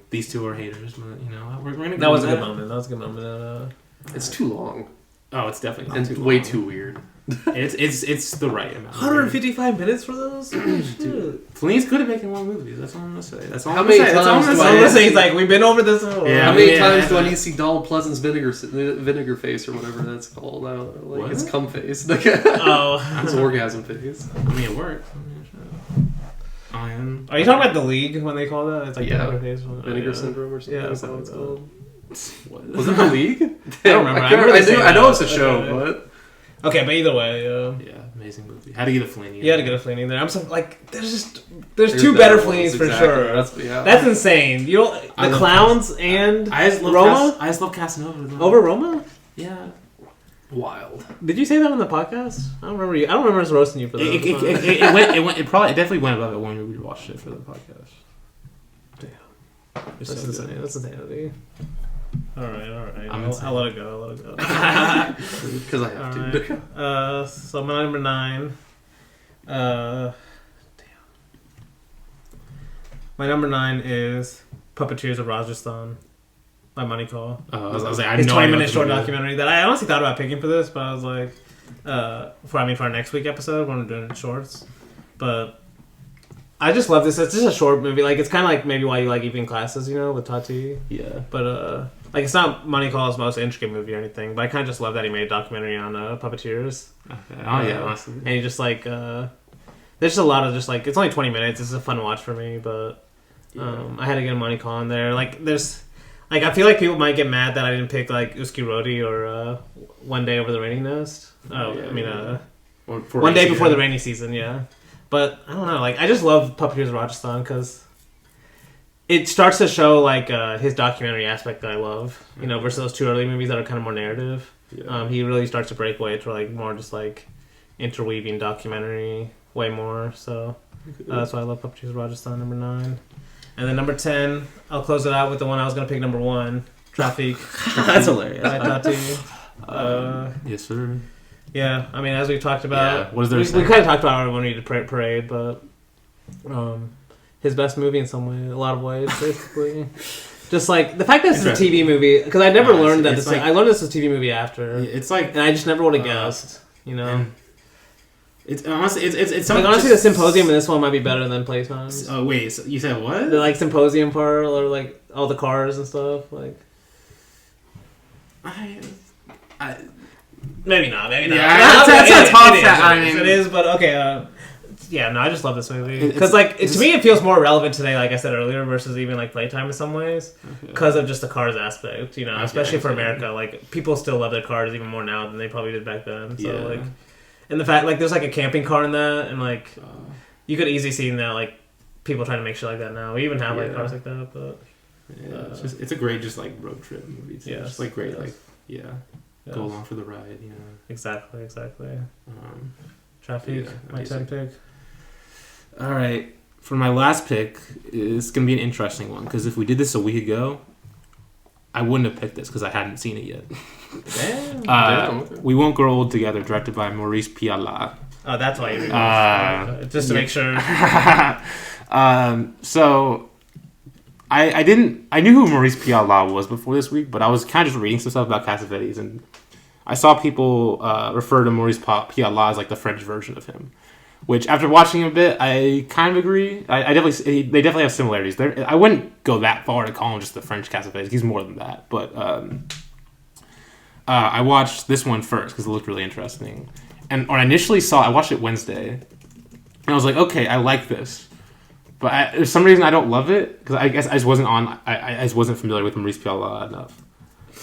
These two are haters, but we're gonna. That was a good moment. It's too long. Oh, it's definitely not too way too weird. It's the right amount. 155 minutes for those? Fellini's good at making long movies. That's all I'm gonna say. How many times do I say? He's like, we've been over this. How many times do I need to see Donald Pleasant's vinegar face or whatever that's called? Like his cum face. His orgasm face. I mean, it works. tie-in. Are you talking about the League when they call that? It's like Vinegar Syndrome or something. Yeah, Is that what it's called? What? Was it the League? I don't remember. I know it's a show, but okay, but either way, yeah, amazing movie. How to get a Fellini? you had to get a Fellini there. I'm so like, there's two better Fellinis for sure. That's insane. You don't the clowns and I just love Roma. I just love Casanova though. Over Roma. Yeah. Wild. Did you say that on the podcast? I don't remember you. I don't remember us roasting you for that. It definitely went above it when we watched it for the podcast. Damn. That's insane. That's insanity. All right. I'm I'll let it go. Because I have to. So my number 9. Damn. My number 9 is Puppeteers of Rajasthan by Money Call. I was like, I his know 20-minute short documentary that I honestly thought about picking for this, but I was like, for our next week episode when we're doing shorts. But I just love this. It's just a short movie. Like, it's kind of like maybe why you like Evening Classes, with Tati. Yeah. But like, it's not Money Call's most intricate movie or anything. But I kind of just love that he made a documentary on puppeteers. Okay. Oh yeah, honestly. And he just like there's just a lot of just like it's only 20 minutes. It's a fun watch for me, but I had to get a Money Call in there. Like, there's. Like, I feel like people might get mad that I didn't pick, like, Uski Rodi or One Day Over the Raining Nest. One Day Before the Rainy Season, yeah. But, I don't know, like, I just love Puppeteers of Rajasthan because it starts to show, like, his documentary aspect that I love, versus those two early movies that are kind of more narrative. Yeah. He really starts to break away to, like, more just, like, interweaving documentary way more, so that's why I love Puppeteers of Rajasthan, number 9. And then number 10, I'll close it out with the one I was going to pick, number 1, Traffic. That's hilarious. Yes, sir. Yeah, I mean, as we've talked about, what is there? We kind of talked about it when we did Parade, but his best movie in some way, a lot of ways, basically. Just like the fact that it's a TV movie, because I never learned that. I learned this was a TV movie after. It's like, and I just never would have guessed. It's honestly, it's like, honestly, the Symposium in this one might be better than Playtimes. Oh wait, so you said what? The like Symposium part, or like all the cars and stuff, like. Maybe not. Yeah, that's a tough. It is, but okay. I just love this movie because, to me, it feels more relevant today, like I said earlier, versus even like Playtime in some ways, because of just the cars aspect. Especially for America, like people still love their cars even more now than they probably did back then. So and the fact there's like a camping car in that, and like you could easily see that like people trying to make shit like that now. We even have like cars like that, but it's a great just like road trip movie. Yeah, just like great go along for the ride. Exactly. Traffic, my 10 pick. All right, for my last pick, it's gonna be an interesting one because if we did this a week ago, I wouldn't have picked this because I hadn't seen it yet. Damn. We Won't Grow Old Together, directed by Maurice Pialat. Oh, that's why you just to make sure. So I knew who Maurice Pialat was before this week, but I was kind of just reading some stuff about Cassavetes, and I saw people refer to Maurice Pialat as like the French version of him. Which, after watching a bit, I kind of agree. They definitely have similarities. I wouldn't go that far to call him just the French Cassavetes. He's more than that. But I watched this one first because it looked really interesting. And when I initially I watched it Wednesday, and I was like, okay, I like this. But for some reason, I don't love it because I guess I just wasn't I just wasn't familiar with Maurice Pialat enough.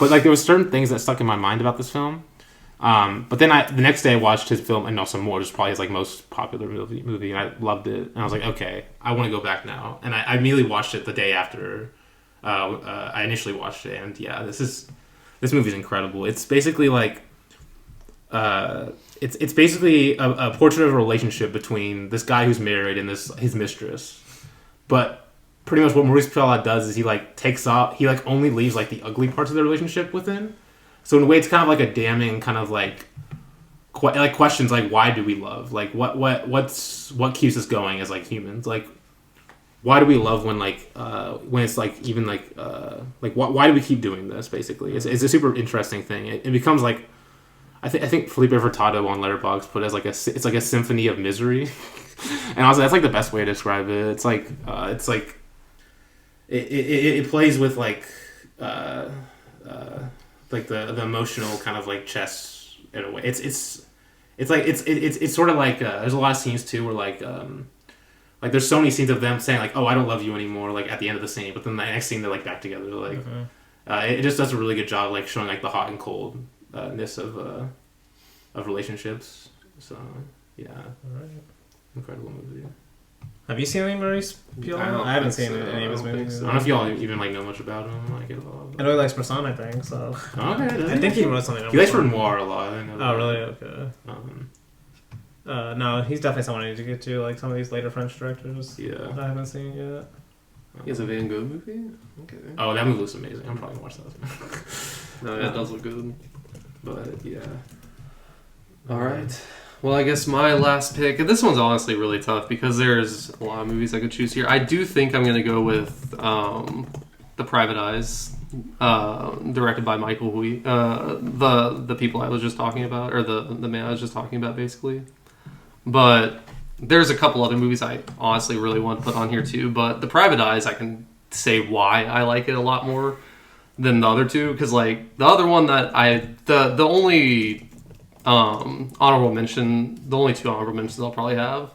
But like there were certain things that stuck in my mind about this film. But then the next day I watched his film, and no, some more, just probably his like most popular movie, and I loved it. And I was like, okay, I want to go back now. And I immediately watched it the day after I initially watched it, and this movie is incredible. It's basically like it's basically a portrait of a relationship between this guy who's married and his mistress. But pretty much what Maurice Pialat does is he only leaves like the ugly parts of the relationship within. So in a way, it's kind of like a damning kind of like questions like why do we love? Like what keeps us going as like humans? Like why do we love when it's like even like why do we keep doing this? Basically, it's a super interesting thing. It becomes like I think Felipe Furtado on Letterboxd put it as it's like a symphony of misery, and also that's like the best way to describe it. It's like it plays with like the emotional kind of like chess in a way. It's sort of like there's a lot of scenes too where like like there's so many scenes of them saying like, "Oh, I don't love you anymore," like at the end of the scene, but then the next scene they're like back together. Like it just does a really good job like showing like the hot and coldness of relationships. So yeah, incredible movie. Have you seen any Maurice Pialat? I haven't seen any of his movies. I don't know if y'all even like know much about him. Like at all. I know he likes Persona, I think. So okay, I think he wrote something. He likes Renoir a lot. I know that. Oh really? Okay. No, he's definitely someone I need to get to. Like some of these later French directors. Yeah. That I haven't seen yet. He has a Van Gogh movie. Okay. Oh, that movie looks amazing. I'm probably gonna watch that. No, it does look good. But yeah. All right. Well, I guess my last pick. This one's honestly really tough because there's a lot of movies I could choose here. I do think I'm going to go with The Private Eyes, directed by Michael Hui. The people I was just talking about, or the man I was just talking about, basically. But there's a couple other movies I honestly really want to put on here too. But The Private Eyes, I can say why I like it a lot more than the other two, because like the other one that the only honorable mention, the only two honorable mentions I'll probably have,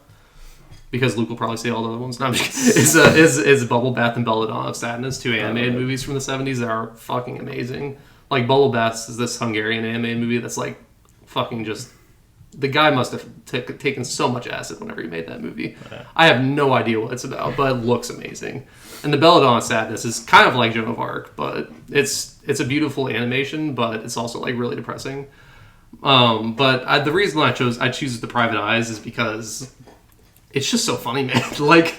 because Luke will probably say all the other ones, no, is Bubble Bath and Belladonna of Sadness, two animated movies from the 70s that are fucking amazing. Like Bubble Bath is this Hungarian animated movie that's like fucking just, the guy must have taken so much acid whenever he made that movie. Yeah. I have no idea what it's about, but it looks amazing. And the Belladonna of Sadness is kind of like Joan of Arc, but it's a beautiful animation, but it's also like really depressing. But the reason I choose The Private Eyes is because it's just so funny, man. Like,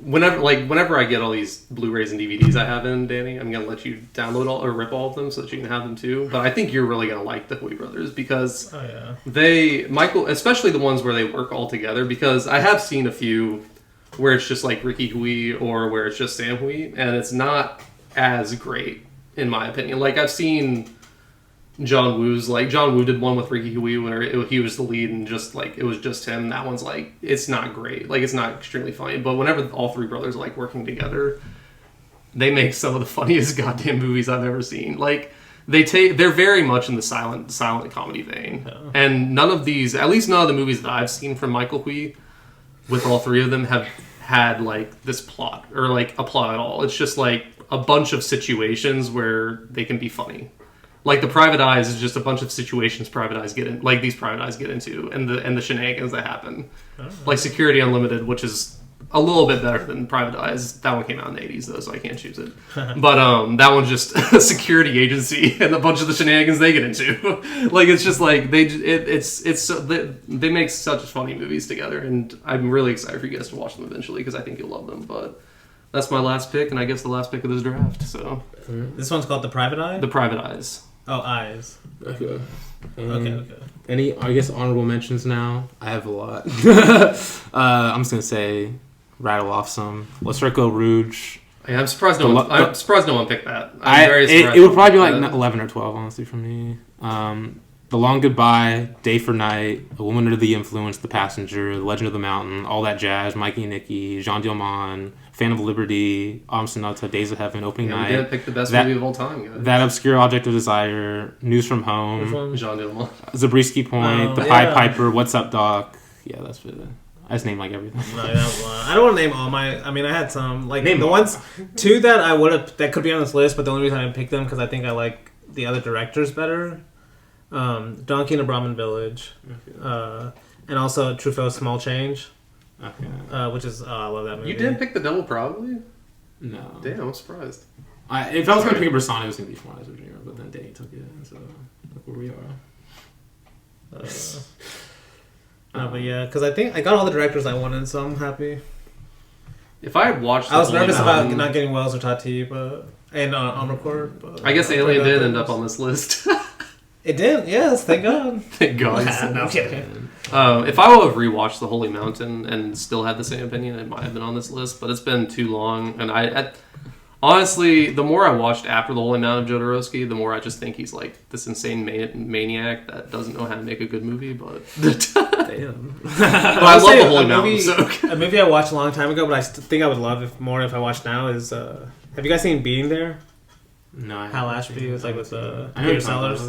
whenever I get all these Blu-rays and DVDs I have in, Danny, I'm gonna let you download all or rip all of them so that you can have them too. But I think you're really gonna like the Hui brothers because Michael, especially the ones where they work all together. Because I have seen a few where it's just like Ricky Hui or where it's just Sam Hui, and it's not as great in my opinion. Like I've seen John Woo did one with Ricky Hui where he was the lead and just like it was just him. That one's like it's not great, like it's not extremely funny. But whenever all three brothers are like working together, they make some of the funniest goddamn movies I've ever seen. Like they're very much in the silent comedy vein, and none of these, at least none of the movies that I've seen from Michael Hui, with all three of them have had like this plot or like a plot at all. It's just like a bunch of situations where they can be funny. Like The Private Eyes is just a bunch of situations these private eyes get into, and the shenanigans that happen. Like Security Unlimited, which is a little bit better than Private Eyes. That one came out in the 80s though, so I can't choose it. But that one's just a security agency and a bunch of the shenanigans they get into. Like it's just like they make such funny movies together, and I'm really excited for you guys to watch them eventually because I think you'll love them. But that's my last pick, and I guess the last pick of this draft. So this one's called The Private Eye? The Private Eyes. Oh, Eyes. Okay. Okay. Any, I guess, honorable mentions now? I have a lot. I'm just going to say, rattle off some. Le Cirque Rouge. Yeah, I'm surprised no one picked that. I'm very surprised. It would probably be like 11 or 12, honestly, for me. The Long Goodbye, Day for Night, A Woman Under the Influence, The Passenger, The Legend of the Mountain, All That Jazz, Mikey and Nicky, Jean Dielman, Fan of Liberty, Sonata, Days of Heaven, Opening Night. We did pick the best movie of all time, guys. That Obscure Object of Desire, News from Home, Jean Dielman, Zabriskie Point, The Pied Piper, What's Up, Doc. Yeah, that's it. I just named like everything. No, I don't want to name all my. I mean, I had some like name the ones two that I would have that could be on this list, but the only reason I didn't pick them because I think I like the other directors better. Donkey in a Brahmin Village, and also Truffaut's Small Change, which is I love that movie. You didn't pick The Devil Probably? No. Damn, I'm surprised. If I was going to pick a Persona, it was going to be From Eyes of a Dreamer, but then Dany took it, and so look where we are. But yeah, because I think I got all the directors I wanted, so I'm happy. If I had watched, I was nervous about not getting Wells or Tati, and Omnicord. But I guess Alien did end up on this list. It did, yes. Thank God. Thank God. No, I'm kidding. If I would have rewatched The Holy Mountain and still had the same opinion, it might have been on this list. But it's been too long, and honestly, the more I watched after The Holy Mountain of Jodorowsky, the more I just think he's like this insane maniac that doesn't know how to make a good movie. But damn. But I love The Holy Mountain. A movie I watched a long time ago, but I think I would love it more if I watched now. Is have you guys seen Being There? No, I Hal haven't Ashby seen was it. like with I know Peter you're talking Sellers.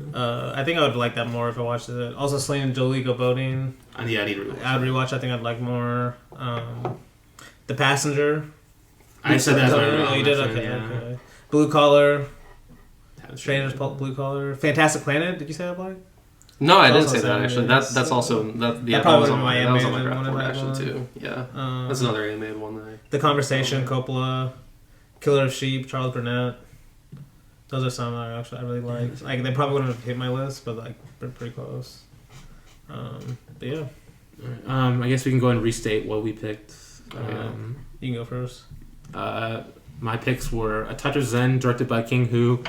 about I think I would like that more if I watched it. Also, Slane and Jolie Go Boating. yeah, I need to rewatch. I'd rewatch. I think I'd like more. The Passenger. I said that. Oh, you did? Okay, yeah. okay. Blue Collar. Haven't seen Strangers, it. Blue Collar. Fantastic Planet. Did you say that, Blake? No, I didn't Also say that seven actually. days. That's also that. Yeah, That probably was would've on been that was on my animated graph one board if I actually had too. Yeah, that's another animated one that The Conversation, Coppola, Killer of Sheep, Charles Burnett. Those are some I really like. Like they probably wouldn't have hit my list, but like they're pretty close. But yeah, I guess we can go and restate what we picked. you can go first. My picks were A Touch of Zen, directed by King Hu,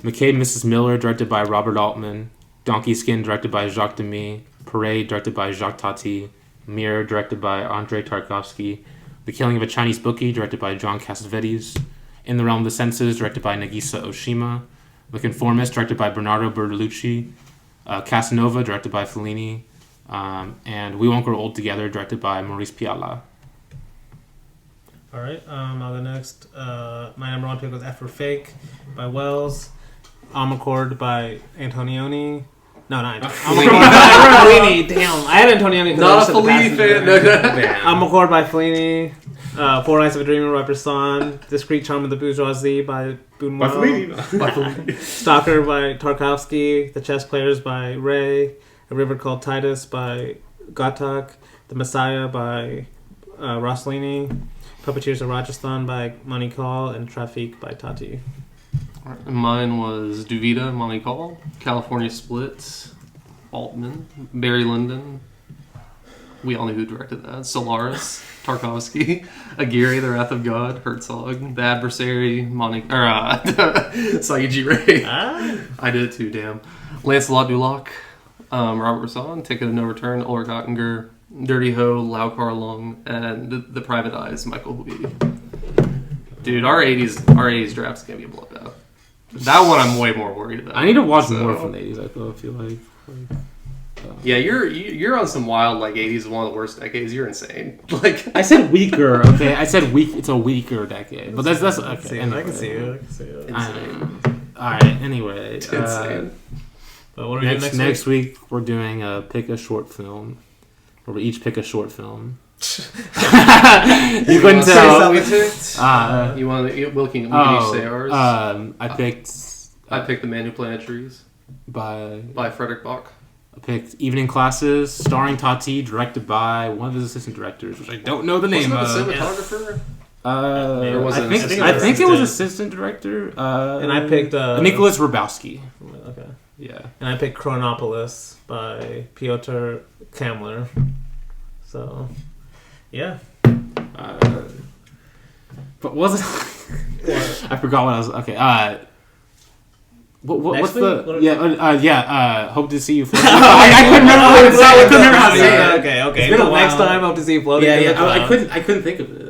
McCabe and Mrs. Miller, directed by Robert Altman, Donkey Skin, directed by Jacques Demy, Parade, directed by Jacques Tati, Mirror, directed by Andrei Tarkovsky, The Killing of a Chinese Bookie, directed by John Cassavetes, In the Realm of the Senses, directed by Nagisa Oshima, The Conformist, directed by Bernardo Bertolucci, Casanova, directed by Fellini, and We Won't Grow Old Together, directed by Maurice Piala. All right, I'll go next. My number one pick was F for Fake by Wells, Amarcord by Antonioni. No, not Fellini. Damn, I had Antonioni. not a Fellini fan. Amarcord by Fellini. Four Nights of a Dreamer by Bresson. Discreet Charm of the Bourgeoisie by Buñuel. Stalker by Tarkovsky. The Chess Players by Ray. A River Called Titus by Gottak. The Messiah by Rossellini. Puppeteers of Rajasthan by Mani Kaul. And Trafic by Tati. Mine was Duvita, Monty Call, California Split, Altman, Barry Lyndon. We all knew who directed that. Solaris, Tarkovsky, Aguirre, The Wrath of God, Herzog, The Adversary, Saiji Ray. I did it too, damn. Lancelot Duloc, Robert Bresson, Ticket of No Return, Ulrich Oettinger, Dirty Ho, Lau Kar-Lung, and The Private Eyes, Michael Hui. Dude, our 80s draft's gonna be a bloodbath. That one I'm way more worried about. I need to watch more from the 80s, I feel like. Yeah, you're on some wild, like, 80s is one of the worst decades. You're insane. Like, I said weaker, okay? I said weak. It's a weaker decade. But that's okay. Anyway. I can see it. Alright, anyway. It's insane. But what are we doing Next week, we're doing pick a short film. Where we each pick a short film. You couldn't tell. You want to? We can each say ours. I picked The Man Who Planted Trees by Frederick Bach. I picked Evening Classes, starring Tati, directed by one of his assistant directors, which I don't know the name of. Wasn't it the cinematographer? I think it was assistant director. And I picked Nicholas Rabowski. Okay. Yeah. And I picked Chronopolis by Piotr Kamler. So, yeah. But was it? I forgot what I was. Okay. What's the? Hope to see you floating. I couldn't remember. Okay. It's been a Until next while. time, hope to see you floating. Yeah. I couldn't think of it.